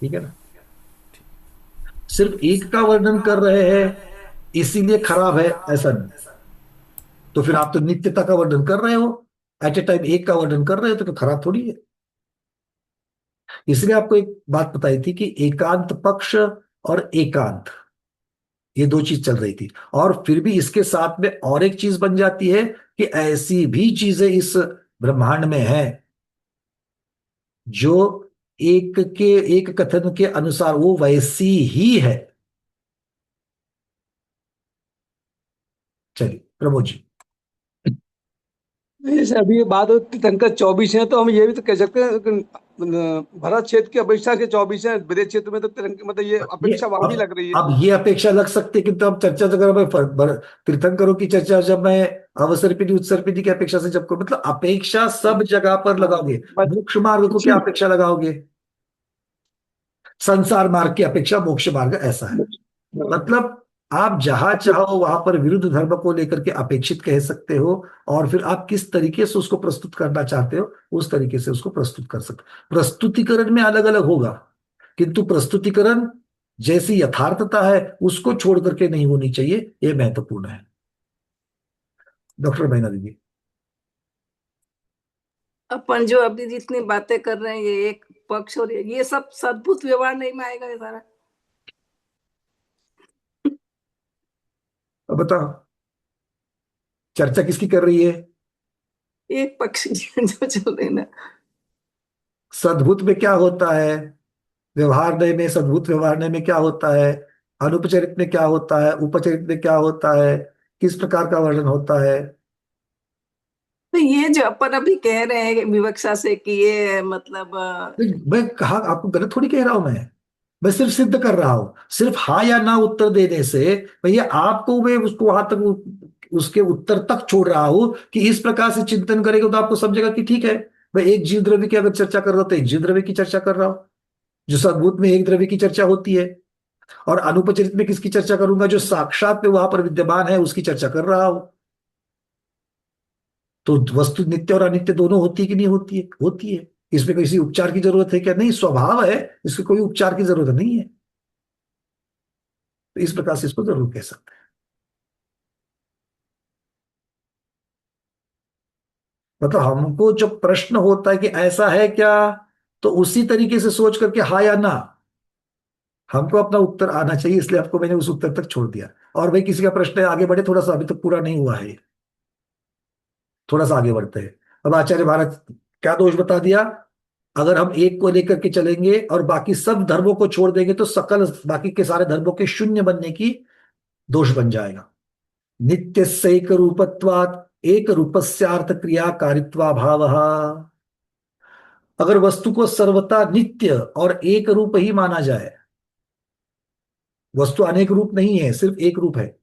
ठीक है ना। सिर्फ एक का वर्णन कर रहे हैं इसीलिए खराब है, ऐसा नहीं। तो फिर आप तो नित्यता का वर्णन कर रहे हो, एट ए टाइम एक का वर्णन कर रहे हो, तो फिर खराब थोड़ी है। इसलिए आपको एक बात बताई थी कि एकांत पक्ष और एकांत, ये दो चीज चल रही थी। और फिर भी इसके साथ में और एक चीज बन जाती है कि ऐसी भी चीजें इस ब्रह्मांड में हैं जो एक कथन के अनुसार वो वैसी ही है। चलिए प्रमोद जी। जैसे अभी ये बात हो तीर्थंकर 24 है, तो हम ये भी तो कह सकते हैं कि भरत क्षेत्र की अपेक्षा के 24 है, विदेश क्षेत्र में तो मतलब ये ये अपेक्षा वहां भी लग रही है। अब ये अपेक्षा लग सकती है, किंतु अब चर्चा तो करो, मैं तीर्थंकरों की चर्चा जब मैं अवसर्पिणी उत्सर्पिणी की अपेक्षा से जब करूं, मतलब अपेक्षा सब जगह पर लगाओगे। बट मोक्ष मार्ग को क्या अपेक्षा लगाओगे, संसार मार्ग की अपेक्षा मोक्ष मार्ग ऐसा है। मतलब आप जहां चाहो वहां पर विरुद्ध धर्म को लेकर के अपेक्षित कह सकते हो, और फिर आप किस तरीके से उसको प्रस्तुत करना चाहते हो उस तरीके से उसको प्रस्तुत कर सकते हो। प्रस्तुतिकरण में अलग अलग होगा, किंतु प्रस्तुतिकरण जैसी यथार्थता है उसको छोड़ करके नहीं होनी चाहिए, यह महत्वपूर्ण है। डॉक्टर महिना दीदी। अपन जो अभी जितनी बातें कर रहे हैं, ये एक पक्ष और ये सब सद्भुत व्यवहार नहीं में आएगा ये सारा। अब बताओ चर्चा किसकी कर रही है। एक पक्ष जो चल रहे हैं ना। सद्भुत में क्या होता है, व्यवहारनय में, सद्भुत व्यवहारनय में क्या होता है, अनुपचरित में क्या होता है, उपचरित में क्या होता है, किस प्रकार का वर्णन होता है। तो ये जो अपन अभी कह रहे हैं विवक्षा से कि ये मतलब मैं कहा आपको गलत थोड़ी कह रहा हूं, मैं सिर्फ सिद्ध कर रहा हूं। सिर्फ हाँ या ना उत्तर देने से भैया आपको, मैं उसको वहां तक उसके उत्तर तक छोड़ रहा हूं कि इस प्रकार से चिंतन करेगा तो आपको समझेगा कि ठीक है, मैं एक जीव द्रव्य की अगर चर्चा कर रहा हूं तो एक जीव द्रव्य की चर्चा कर रहा हूं, जो सद्भुत में एक द्रव्य की चर्चा होती है। और अनुपचरित में किसकी चर्चा करूंगा, जो साक्षात में वहां पर विद्यमान है उसकी चर्चा कर रहा हूं। तो वस्तु नित्य और अनित्य दोनों होती है कि नहीं होती है, होती है। इसमें किसी उपचार की जरूरत है क्या, नहीं, स्वभाव है, इसमें कोई उपचार की जरूरत नहीं है। तो इस प्रकार से इसको जरूर कह सकते हैं। मतलब हमको जब प्रश्न होता है कि ऐसा है क्या, तो उसी तरीके से सोच करके हाँ या ना हमको अपना उत्तर आना चाहिए, इसलिए आपको मैंने उस उत्तर तक छोड़ दिया। और भाई किसी का प्रश्न है आगे बढ़े, थोड़ा सा अभी तक पूरा नहीं हुआ है, थोड़ा सा आगे बढ़ते हैं। अब आचार्य भारत क्या दोष बता दिया, अगर हम एक को लेकर के चलेंगे और बाकी सब धर्मों को छोड़ देंगे तो सकल बाकी के सारे धर्मों के शून्य बनने की दोष बन जाएगा। नित्य एक रूपत्वात् एक रूपस्यार्थ क्रियाकारित्वा भाव। अगर वस्तु को सर्वथा नित्य और एक रूप ही माना जाए, वस्तु अनेक रूप नहीं है, सिर्फ एक रूप है,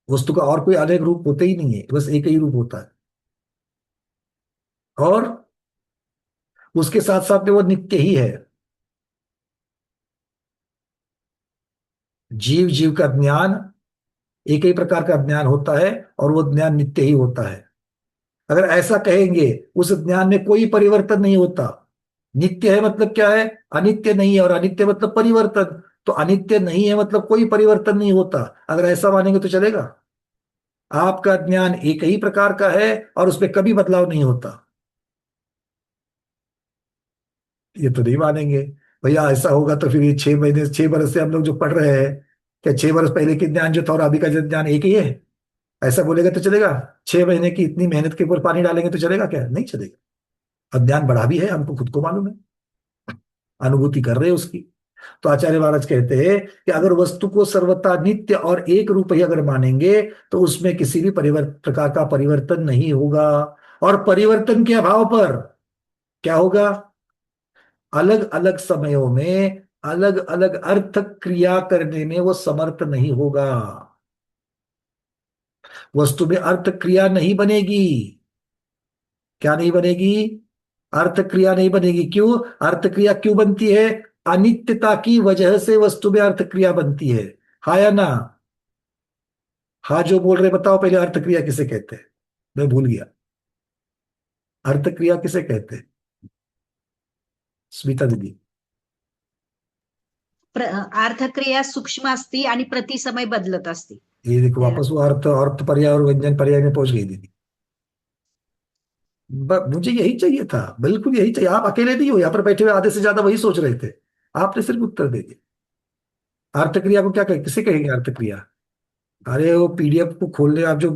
वस्तु का और कोई अनेक रूप होते ही नहीं है, बस एक ही रूप होता है, और उसके साथ साथ में वो नित्य ही है। जीव जीव का ज्ञान एक ही प्रकार का ज्ञान होता है और वो ज्ञान नित्य ही होता है। अगर ऐसा कहेंगे, उस ज्ञान में कोई परिवर्तन नहीं होता। नित्य है मतलब क्या है? अनित्य नहीं है, और अनित्य मतलब परिवर्तन। तो अनित्य नहीं है मतलब कोई परिवर्तन नहीं होता। अगर ऐसा मानेंगे तो चलेगा? आपका ज्ञान एक ही प्रकार का है और उसमें कभी बदलाव नहीं होता, ये तो नहीं मानेंगे। भैया ऐसा होगा तो फिर ये 6 महीने 6 बरस से हम लोग जो पढ़ रहे हैं, क्या 6 बरस पहले के ज्ञान जो था और अभी का जो ज्ञान एक ही है? ऐसा बोलेगा तो चलेगा? 6 महीने की इतनी मेहनत के ऊपर पानी डालेंगे तो चलेगा क्या? नहीं चलेगा। अज्ञान बढ़ा भी है, हमको खुद को मालूम है, अनुभूति कर रहे हैं उसकी। तो आचार्य महाराज कहते हैं कि अगर वस्तु को सर्वथा नित्य और एक रूप ही अगर मानेंगे तो उसमें किसी भी प्रकार का परिवर्तन नहीं होगा। और परिवर्तन के अभाव पर क्या होगा? अलग अलग समयों में अलग अलग अर्थ क्रिया करने में वो समर्थ नहीं होगा। वस्तु में अर्थ क्रिया नहीं बनेगी। क्या नहीं बनेगी? अर्थ क्रिया नहीं बनेगी। क्यों? अर्थ क्रिया क्यों बनती है? अनित्यता की वजह से वस्तु में अर्थ क्रिया बनती है। हाँ या ना? हाँ जो बोल रहे बताओ पहले, अर्थ क्रिया किसे कहते हैं? मैं भूल गया, अर्थ क्रिया किसे कहते हैं? स्मिता दीदी। अर्थक्रिया सूक्ष्म असती आणि प्रति समय बदलत असते। ये देखो वापस वो अर्थ अर्थ पर्याय और व्यंजन पर्याय में पहुंच गई दीदी। मुझे यही चाहिए था, बिल्कुल यही चाहिए। आप अकेले नहीं हो यहाँ पर बैठे हुए, आधे से ज्यादा वही सोच रहे थे। आपने सिर्फ उत्तर दे दिया। अर्थ क्रिया को क्या कहें, किसे कहेंगे अर्थ क्रिया? अरे वो पीडीएफ को खोलने, आप जो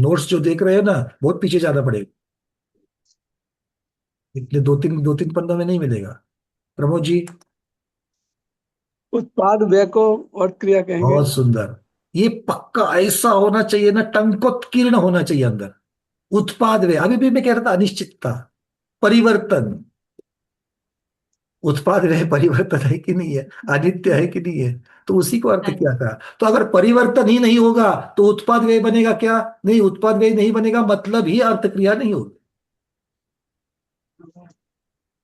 नोट्स जो देख रहे हैं ना, बहुत पीछे जाना पड़ेगा। इतने दो तीन पन्नों में नहीं मिलेगा। प्रमोद जी। उत्पाद व्यय को और क्रिया कहेंगे। बहुत सुंदर। ये पक्का ऐसा होना चाहिए ना, टंकोत्कीर्ण होना चाहिए अंदर। उत्पाद व्यय, अभी भी मैं कह रहा था अनिश्चितता, परिवर्तन। उत्पाद व्यय परिवर्तन है कि नहीं है? अनित्य है कि नहीं है? तो उसी को अर्थ क्या कहा। तो अगर परिवर्तन ही नहीं होगा तो उत्पाद व्यय बनेगा क्या? नहीं, उत्पाद व्यय नहीं बनेगा, मतलब ही अर्थ क्रिया नहीं होगी।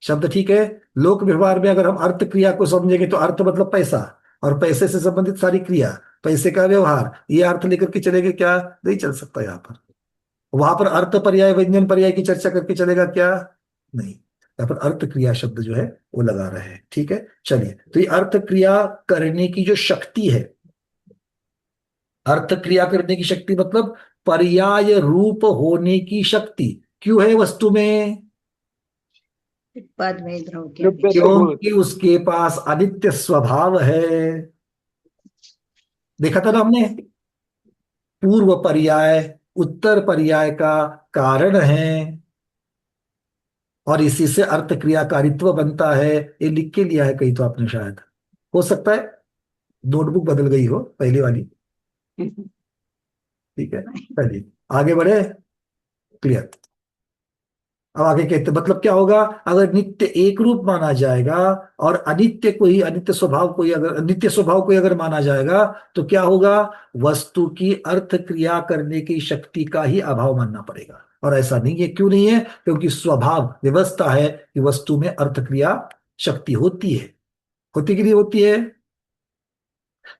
शब्द ठीक है। लोक व्यवहार में अगर हम अर्थ क्रिया को समझेंगे तो अर्थ मतलब पैसा, और पैसे से संबंधित सारी क्रिया, पैसे का व्यवहार, ये अर्थ लेकर के चलेंगे क्या? नहीं चल सकता यहाँ पर। वहां पर अर्थ पर्याय व्यंजन पर्याय की चर्चा करके चलेगा क्या? नहीं। यहाँ पर अर्थ क्रिया शब्द जो है वो लगा रहे हैं। ठीक है, चलिए। तो ये अर्थ क्रिया करने की जो शक्ति है, अर्थ क्रिया करने की शक्ति मतलब पर्याय रूप होने की शक्ति क्यों है वस्तु में? उत्पाद व्यय द्रव्य के द्रव्य अपेक्षा। तो गुण। क्योंकि उसके पास अनित्य स्वभाव है। देखा था ना हमने, पूर्व पर्याय उत्तर पर्याय का कारण है, और इसी से अर्थ क्रियाकारित्व बनता है। ये लिख के लिया है कहीं तो आपने शायद, हो सकता है नोटबुक बदल गई हो पहली वाली। ठीक है, चलिए आगे बढ़े। क्लियर। अब आगे कहते मतलब क्या होगा? अगर नित्य एक रूप माना जाएगा और अनित्य को ही, अनित्य स्वभाव को ही, अगर नित्य स्वभाव को ही अगर माना जाएगा तो क्या होगा? वस्तु की अर्थ क्रिया करने की शक्ति का ही अभाव मानना पड़ेगा। और ऐसा नहीं है। क्यों नहीं है? क्योंकि स्वभाव व्यवस्था है कि वस्तु में अर्थ क्रिया शक्ति होती है। होती कि नहीं होती है?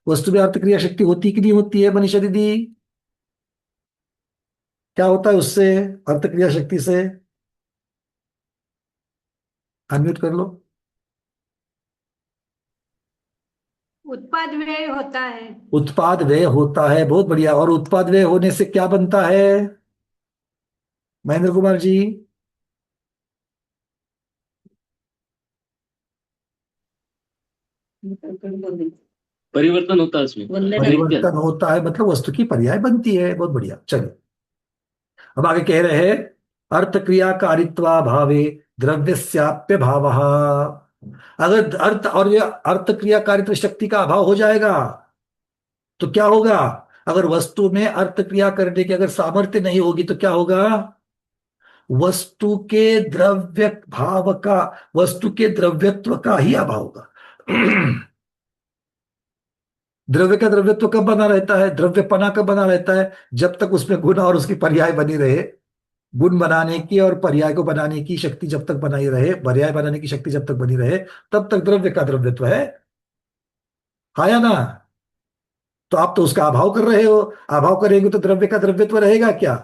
वस्तु में अर्थ क्रिया शक्ति होती कि नहीं होती है मनीषा दीदी? क्या होता है उससे, अर्थ क्रिया शक्ति से? अनम्यूट कर लो। उत्पाद व्यय होता है। उत्पाद व्यय होता है, बहुत बढ़िया। और उत्पाद व्यय होने से क्या बनता है महेंद्र कुमार जी? परिवर्तन होता है उसमें, परिवर्तन होता है मतलब वस्तु की पर्याय बनती है। बहुत बढ़िया, चलिए अब आगे कह रहे हैं अर्थ क्रियाकारित्वा भावे द्रव्यस्याप्य भाव। अगर अर्थ और ये अर्थ क्रियाकारित्व शक्ति का अभाव हो जाएगा तो क्या होगा? अगर वस्तु में अर्थ क्रिया करने की अगर सामर्थ्य नहीं होगी तो क्या होगा? वस्तु के द्रव्य भाव का, वस्तु के द्रव्यत्व का ही अभाव होगा। द्रव्य का द्रव्यत्व कब बना रहता है? द्रव्यपना कब बना रहता है? जब तक उसमें गुण और उसकी पर्याय बनी रहे। गुण बनाने की और पर्याय को बनाने की शक्ति जब तक बनाई रहे, पर्याय बनाने की शक्ति जब तक बनी रहे, तब तक द्रव्य का द्रव्यत्व है। हाँ या ना? तो आप तो उसका अभाव कर रहे हो। अभाव करेंगे तो द्रव्य का द्रव्यत्व रहेगा क्या?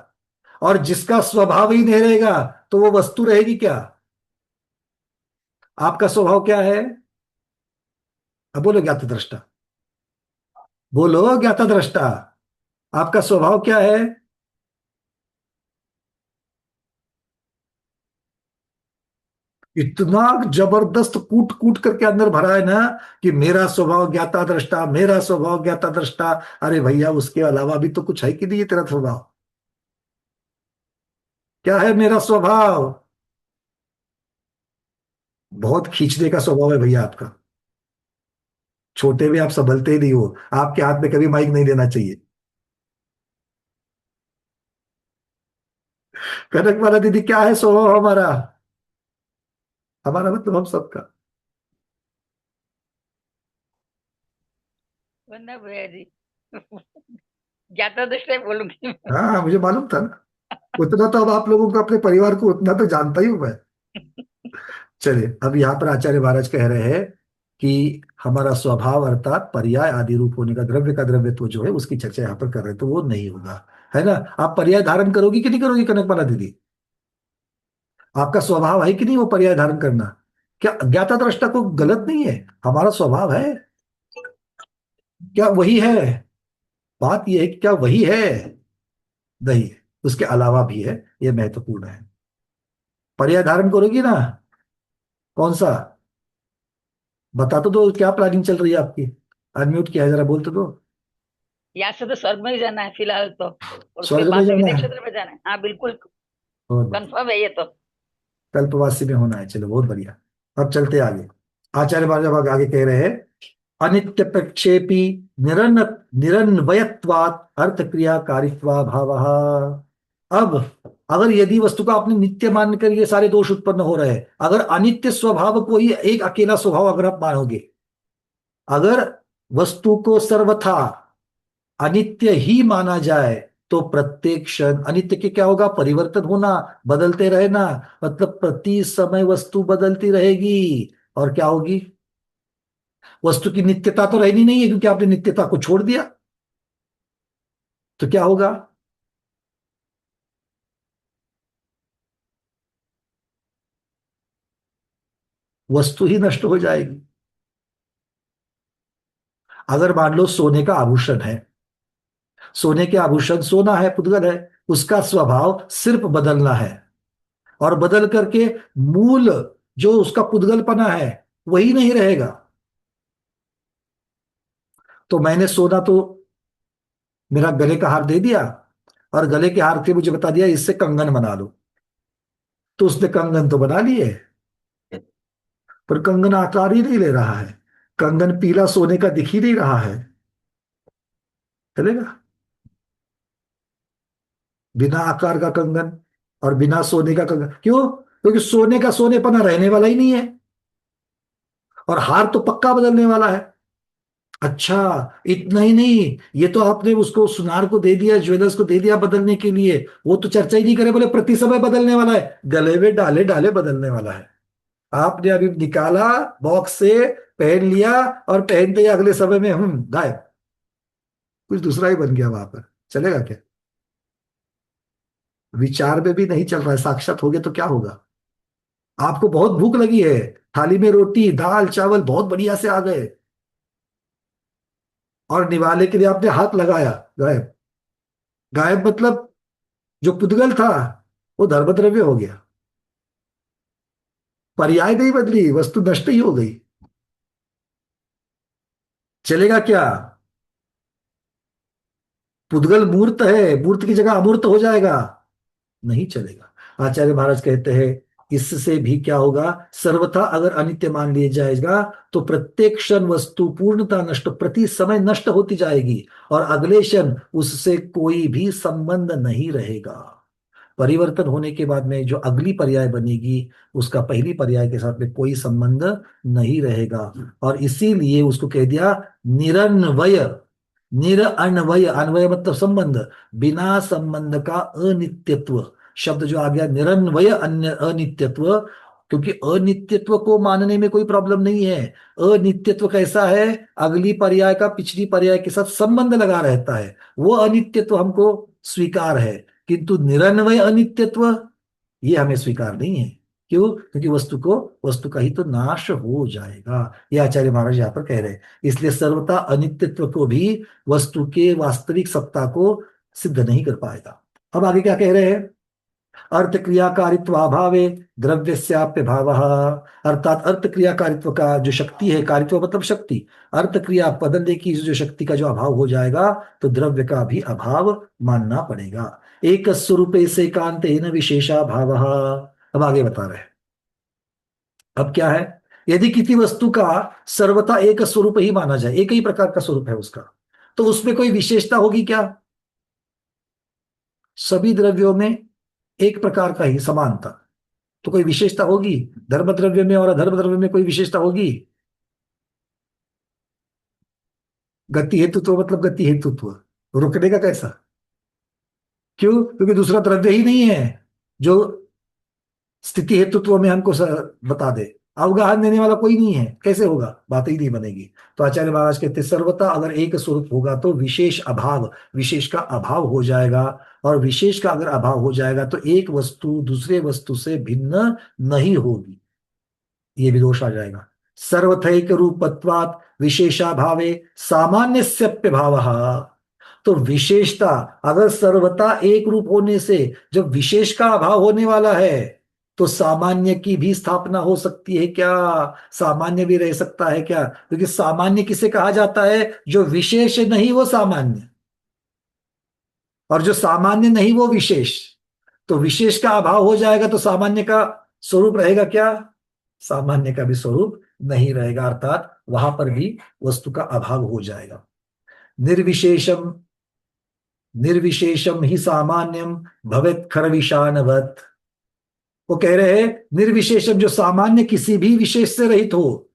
और जिसका स्वभाव ही नहीं रहेगा तो वो वस्तु रहेगी क्या? आपका स्वभाव क्या है? अब बोलो ज्ञात दृष्टा, बोलो ज्ञाता दृष्टा, आपका स्वभाव क्या है? इतना जबरदस्त कूट कूट करके अंदर भरा है ना कि मेरा स्वभाव ज्ञाता दृष्टा, मेरा स्वभाव ज्ञाता दृष्टा। अरे भैया, उसके अलावा भी तो कुछ है कि नहीं ये तेरा स्वभाव? क्या है मेरा स्वभाव? बहुत खींचने का स्वभाव है भैया आपका। छोटे में आप संभलते ही नहीं हो। आपके हाथ में कभी माइक नहीं लेना चाहिए। कनक वाला दीदी, क्या है स्वभाव हमारा? हमारा मतलब हम सबका। वरना भैया जी ज्ञाता दृष्टा बोलूंगी मैं। हाँ, मुझे मालूम था ना। उतना तो अब आप लोगों को, अपने परिवार को उतना तो जानता ही हूं मैं। चलिए, अब यहाँ पर आचार्य महाराज कह रहे हैं कि हमारा स्वभाव अर्थात पर्याय आदि रूप होने का, द्रव्य का द्रव्यत्व जो है उसकी चर्चा यहाँ पर कर रहे हैं, तो वो नहीं होगा, है ना। आप पर्याय धारण करोगी कि नहीं करोगी कनकमाला दीदी? आपका स्वभाव है कि नहीं वो पर्याय धारण करना? क्या ज्ञाता दृष्टा को गलत नहीं है? हमारा स्वभाव है। क्या वही है? बात यह है कि क्या वही है? नहीं है, उसके अलावा भी है। ये महत्वपूर्ण है। पर्याय धारण करोगी ना? कौन सा? बता तो दो, क्या प्लानिंग चल रही है आपकी? अनम्यूट किया है, जरा बोल तो दो। यहाँ से तो स्वर्ग में ही जाना है फिलहाल तो, और उसके स्वर्ग में बाद जाना विदेश है? क्षेत्र में जाना है। हाँ बिल्कुल बहुत बढ़िया। कंफर्म है ये तो। कल्पवासी में होना है, चलो बहुत बढ़िया। अब चलते आगे। आचार्य महाराज आगे कह रहे हैं, अनित्य प्रक्षेपी निरन निरन्वयत्वात् अर्थ क्रियाकारित्वा भावः। अब अगर यदि वस्तु का आपने नित्य मानकर ये सारे दोष उत्पन्न हो रहे हैं, अगर अनित्य स्वभाव को ही एक अकेला स्वभाव अगर आप मानोगे, अगर वस्तु को सर्वथा अनित्य ही माना जाए, तो प्रत्येक क्षण अनित्य के क्या होगा? परिवर्तन होना, बदलते रहना। मतलब प्रति समय वस्तु बदलती रहेगी। और क्या होगी? वस्तु की नित्यता तो रहनी नहीं है, क्योंकि आपने नित्यता को छोड़ दिया। तो क्या होगा? वस्तु ही नष्ट हो जाएगी। अगर मान लो सोने का आभूषण है, सोने के आभूषण, सोना है, पुद्गल है, उसका स्वभाव सिर्फ बदलना है, और बदल करके मूल जो उसका पुद्गलपना है वही नहीं रहेगा। तो मैंने सोना तो मेरा गले का हार दे दिया, और गले के हार के मुझे बता दिया इससे कंगन बना लो, तो उसने कंगन तो बना लिए, पर कंगन आकार ही नहीं ले रहा है। कंगन पीला सोने का दिख ही नहीं रहा है। चलेगा? बिना आकार का कंगन और बिना सोने का कंगन, क्यों? क्योंकि सोने का सोनेपना रहने वाला ही नहीं है, और हार तो पक्का बदलने वाला है। अच्छा, इतना ही नहीं, ये तो आपने उसको सुनार को दे दिया, ज्वेलर्स को दे दिया बदलने के लिए, वो तो चर्चा ही नहीं करे, बोले प्रति समय बदलने वाला है, गले में डाले डाले बदलने वाला है। आपने अभी निकाला बॉक्स से, पहन लिया, और पहनते ही अगले समय में गायब, कुछ दूसरा ही बन गया वहां पर। चलेगा क्या? विचार में भी नहीं चल रहा है, साक्षात हो गया तो क्या होगा? आपको बहुत भूख लगी है, थाली में रोटी दाल चावल बहुत बढ़िया से आ गए, और निवाले के लिए आपने हाथ लगाया, गायब। गायब मतलब जो पुद्गल था वो धर्मद्रव्य हो गया। पर्याय नहीं बदली, वस्तु नष्ट ही हो गई। चलेगा क्या? पुद्गल मूर्त है, मूर्त की जगह अमूर्त हो जाएगा, नहीं चलेगा। आचार्य महाराज कहते हैं, इससे भी क्या होगा? सर्वथा अगर अनित्य मान लिया जाएगा तो प्रत्येक क्षण वस्तु पूर्णता नष्ट, प्रति समय नष्ट होती जाएगी, और अगले क्षण उससे कोई भी संबंध नहीं रहेगा। परिवर्तन होने के बाद में जो अगली पर्याय बनेगी, उसका पहली पर्याय के साथ में कोई संबंध नहीं रहेगा। और इसीलिए उसको कह दिया निरन्वय। निरअन्वय, अन्वय मतलब संबंध, बिना संबंध का अनित्यत्व। शब्द जो आ गया निरन्वय, अन्य अनित्यत्व, क्योंकि अनित्यत्व को मानने में कोई प्रॉब्लम नहीं है। अनित्यत्व कैसा है, अगली पर्याय का पिछली पर्याय के साथ संबंध लगा रहता है, वो अनित्यत्व हमको स्वीकार है। किंतु निरन्वय अनित्यत्व ये हमें स्वीकार नहीं है। क्यों? क्योंकि वस्तु का ही तो नाश हो जाएगा, ये आचार्य महाराज यहाँ पर कह रहे हैं। इसलिए सर्वथा अनित्यत्व को भी वस्तु के वास्तविक सत्ता को सिद्ध नहीं कर पाएगा। अब आगे क्या कह रहे हैं? अर्थ क्रियाकारित्वाभावे द्रव्यस्याप्य भावः, अर्थात अर्थ क्रियाकारित्व का जो शक्ति है, कारित्व मतलब शक्ति, अर्थ क्रिया बदलने की जो शक्ति का जो अभाव हो जाएगा तो द्रव्य का भी अभाव मानना पड़ेगा। एक स्वरूप से कांतेन विशेषा भावः। अब आगे बता रहे हैं, अब क्या है, यदि किसी वस्तु का सर्वथा एक स्वरूप ही माना जाए, एक ही प्रकार का स्वरूप है उसका, तो उसमें कोई विशेषता होगी क्या? सभी द्रव्यों में एक प्रकार का ही समानता, तो कोई विशेषता होगी? धर्म द्रव्य में और अधर्म द्रव्य में कोई विशेषता होगी? गति हेतुत्व मतलब गति हेतुत्व, रुकने का कैसा? क्यों? क्योंकि दूसरा द्रव्य ही नहीं है जो स्थिति हेतुत्व में हमको बता दे। अवगाहन देने वाला कोई नहीं है, कैसे होगा? बात ही नहीं बनेगी। तो आचार्य महाराज कहते सर्वथा अगर एक स्वरूप होगा तो विशेष अभाव, विशेष का अभाव हो जाएगा, और विशेष का अगर अभाव हो जाएगा तो एक वस्तु दूसरे वस्तु से भिन्न नहीं होगी, ये भी दोष आ जाएगा। सर्वथैक रूपत्वात् विशेषाभावे सामान्यस्यप्य भावः। तो विशेषता अगर सर्वथा एक रूप होने से जब विशेष का अभाव होने वाला है तो सामान्य की भी स्थापना हो सकती है क्या? सामान्य भी रह सकता है क्या? क्योंकि सामान्य किसे कहा जाता है? जो विशेष नहीं वो सामान्य, और जो सामान्य नहीं वो विशेष। तो विशेष का अभाव हो जाएगा तो सामान्य का स्वरूप रहेगा क्या? सामान्य का भी स्वरूप नहीं रहेगा, अर्थात वहां पर भी वस्तु का अभाव हो जाएगा। निर्विशेषम निर्विशेषम ही सामान्यम भवेत् खरविषानवत्। वो कह रहे हैं निर्विशेषम, जो सामान्य किसी भी विशेष से रहित हो।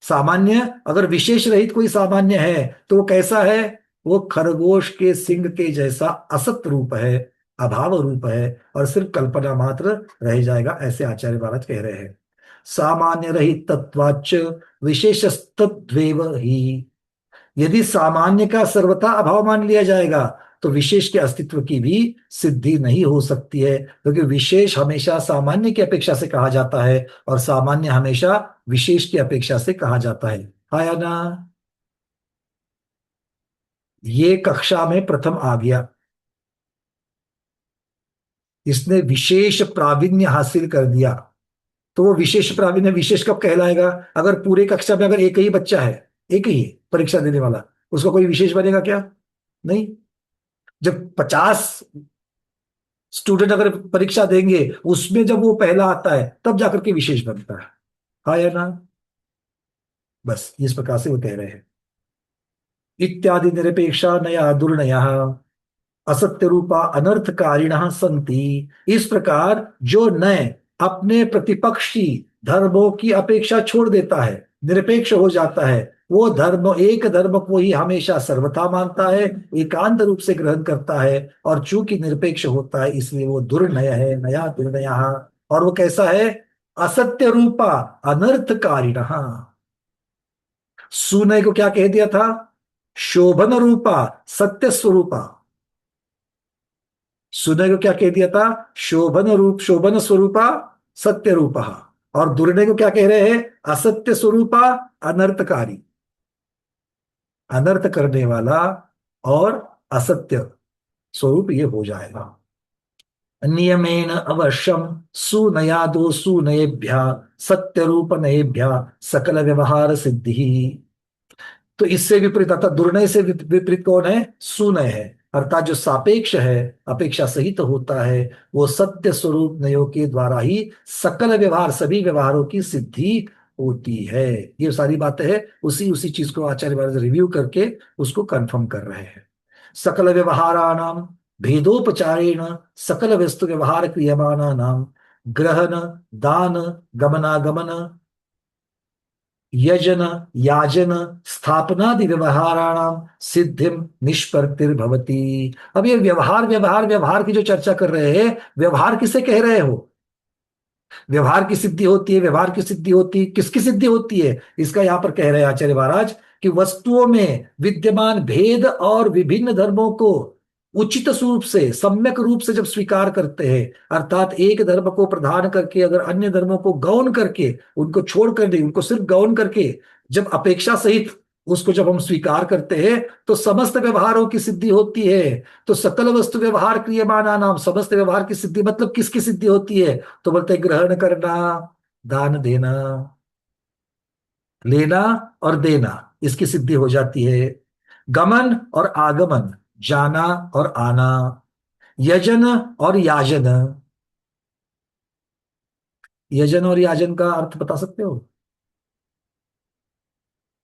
सामान्य अगर विशेष रहित कोई सामान्य है तो वो कैसा है? वो खरगोश के सिंह के जैसा असत रूप है, अभाव रूप है, और सिर्फ कल्पना मात्र रह जाएगा, ऐसे आचार्य महाराज कह रहे हैं। सामान्य रहित तत्वाच्च विशेषस्तद्वेव ही। यदि सामान्य का सर्वथा अभाव मान लिया जाएगा तो विशेष के अस्तित्व की भी सिद्धि नहीं हो सकती है, क्योंकि विशेष हमेशा सामान्य की अपेक्षा से कहा जाता है और सामान्य हमेशा विशेष की अपेक्षा से कहा जाता है। हाँ या ना? ये कक्षा में प्रथम आ गया, इसने विशेष प्रावीण्य हासिल कर दिया। तो वो विशेष प्रावीण्य विशेष कब कहलाएगा? अगर पूरे कक्षा में अगर एक ही बच्चा है, एक ही परीक्षा देने वाला, उसका कोई विशेष बनेगा क्या? नहीं। जब 50 स्टूडेंट अगर परीक्षा देंगे उसमें जब वो पहला आता है तब जाकर के विशेष बनता है। हाँ या ना? बस इस प्रकार से वो कह रहे हैं। इत्यादि निरपेक्षा नया दुर्नया असत्य रूपा अनर्थकारिणः संति। इस प्रकार जो नए अपने प्रतिपक्षी धर्मों की अपेक्षा छोड़ देता है, निरपेक्ष हो जाता है, वो धर्म एक धर्म को ही हमेशा सर्वथा मानता है, एकांत रूप से ग्रहण करता है, और चूंकि निरपेक्ष होता है इसलिए वो दुर्नय है, नया दुर्नया। और वो कैसा है? असत्य रूपा अनर्थकारिणः। सुनय को क्या कह दिया था? शोभन रूपा सत्य स्वरूपा। सुनय को क्या कह दिया था? शोभन स्वरूपा सत्य रूपा। और दुर्नय को क्या कह रहे हैं? असत्य स्वरूपा अनर्थकारी, अनर्थ करने वाला और असत्य स्वरूप ये हो जाएगा। नियमेन अवश्यम सुनयादो सुनयेभ्य सत्य रूप नयेभ्य सकल व्यवहार सिद्धि। तो इससे विपरीत अर्थात दुर्नय से विपरीत कौन है? सुनय है, अर्थात जो सापेक्ष है, अपेक्षा सहित होता है, वो सत्य स्वरूप नयों के द्वारा ही सकल व्यवहार, सभी व्यवहारों की सिद्धि होती है। ये सारी बातें हैं, उसी चीज को आचार्य महाराज रिव्यू करके उसको कंफर्म कर रहे हैं। सकल व्यवहाराणाम भेदोपचारेण सकल वस्तु व्यवहार क्रियमाणानाम ग्रहण दान गमनागमन यजन याजन स्थापनादि व्यवहाराणाम सिद्धिम निष्पत्तिर्भवति। अब ये व्यवहार व्यवहार व्यवहार की जो चर्चा कर रहे हैं, व्यवहार किसे कह रहे हो? व्यवहार की सिद्धि होती है, व्यवहार की सिद्धि होती है, किसकी सिद्धि होती है? इसका यहां पर कह रहे हैं आचार्य महाराज कि वस्तुओं में विद्यमान भेद और विभिन्न धर्मों को उचित रूप से, सम्यक रूप से जब स्वीकार करते हैं, अर्थात एक धर्म को प्रधान करके अगर अन्य धर्मों को गौण करके, उनको छोड़ कर नहीं, उनको सिर्फ गौण करके जब अपेक्षा सहित उसको जब हम स्वीकार करते हैं, तो समस्त व्यवहारों की सिद्धि होती है। तो सकल वस्तु व्यवहार क्रियमाणा नाम, समस्त व्यवहार की सिद्धि मतलब किसकी सिद्धि होती है? तो बोलते हैं ग्रहण करना, दान देना, लेना और देना, इसकी सिद्धि हो जाती है। गमन और आगमन, जाना और आना, यजन और याजन। यजन और याजन का अर्थ बता सकते हो?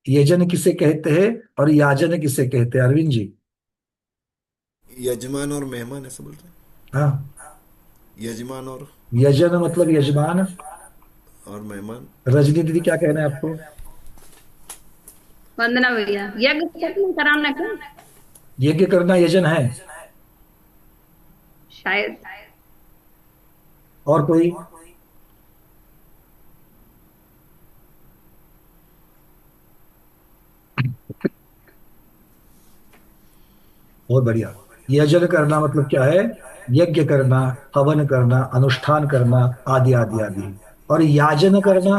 यजन किसे कहते हैं और याजन किसे कहते हैं, अरविंद जी? यजमान और मेहमान ऐसा बोलते हैं। हाँ, यजमान और यजन मतलब यजमान। मेहमान। रजनी दीदी क्या कहना है आपको? वंदना भैया, यज्ञ खत्म कराना क्यों? यज्ञ करना यजन है। शायद। और कोई? बहुत बढ़िया। यजन करना मतलब क्या है? यज्ञ करना, हवन करना, अनुष्ठान करना, आदि आदि आदि। और याजन करना,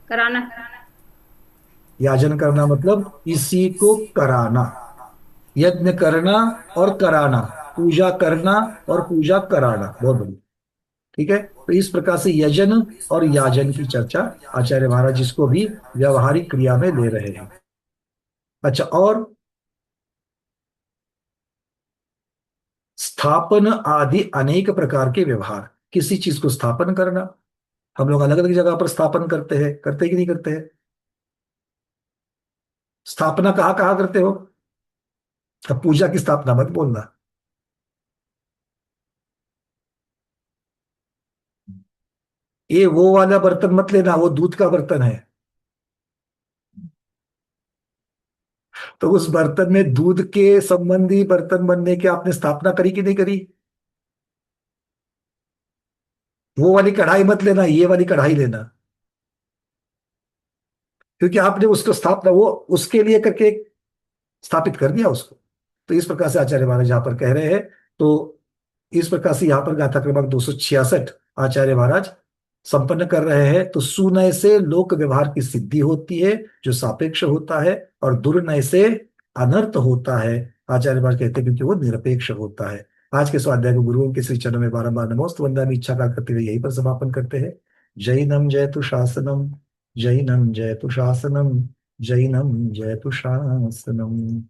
कराना। याजन करना मतलब इसी को कराना, यज्ञ करना और कराना, पूजा करना और पूजा कराना। बहुत बढ़िया, ठीक है। तो इस प्रकार से यजन और याजन की चर्चा आचार्य महाराज इसको भी व्यवहारिक क्रिया में ले रहे हैं। अच्छा, और स्थापन आदि अनेक प्रकार के व्यवहार, किसी चीज को स्थापन करना, हम लोग अलग अलग जगह पर स्थापन करते हैं, करते कि नहीं करते हैं? स्थापना कहाँ कहाँ करते हो? अब पूजा की स्थापना मत बोलना। ये वो वाला बर्तन मत लेना, वो दूध का बर्तन है। तो उस बर्तन में दूध के संबंधी बर्तन बनने की आपने स्थापना करी कि नहीं करी? वो वाली कढ़ाई मत लेना, ये वाली कढ़ाई लेना, क्योंकि आपने उसको स्थापना वो उसके लिए करके स्थापित कर दिया उसको। तो इस प्रकार से आचार्य महाराज यहाँ पर कह रहे हैं। तो इस प्रकार से यहाँ पर गाथा क्रमांक 266 आचार्य महाराज संपन्न कर रहे हैं। तो सुनय से लोक व्यवहार की सिद्धि होती है, जो सापेक्ष होता है, और दुर्नय से अनर्थ होता है, आचार्य महाराज कहते हैं, क्योंकि वो निरपेक्ष होता है। आज के स्वाध्याय को गुरुओं के श्री चरणों में बारंबार नमोस्त वंदना इच्छा का करते हुए यहीं पर समापन करते हैं। जैनम जयतु शासनम, जैनम जयतु शासनम, जैनम जयतु शासनम।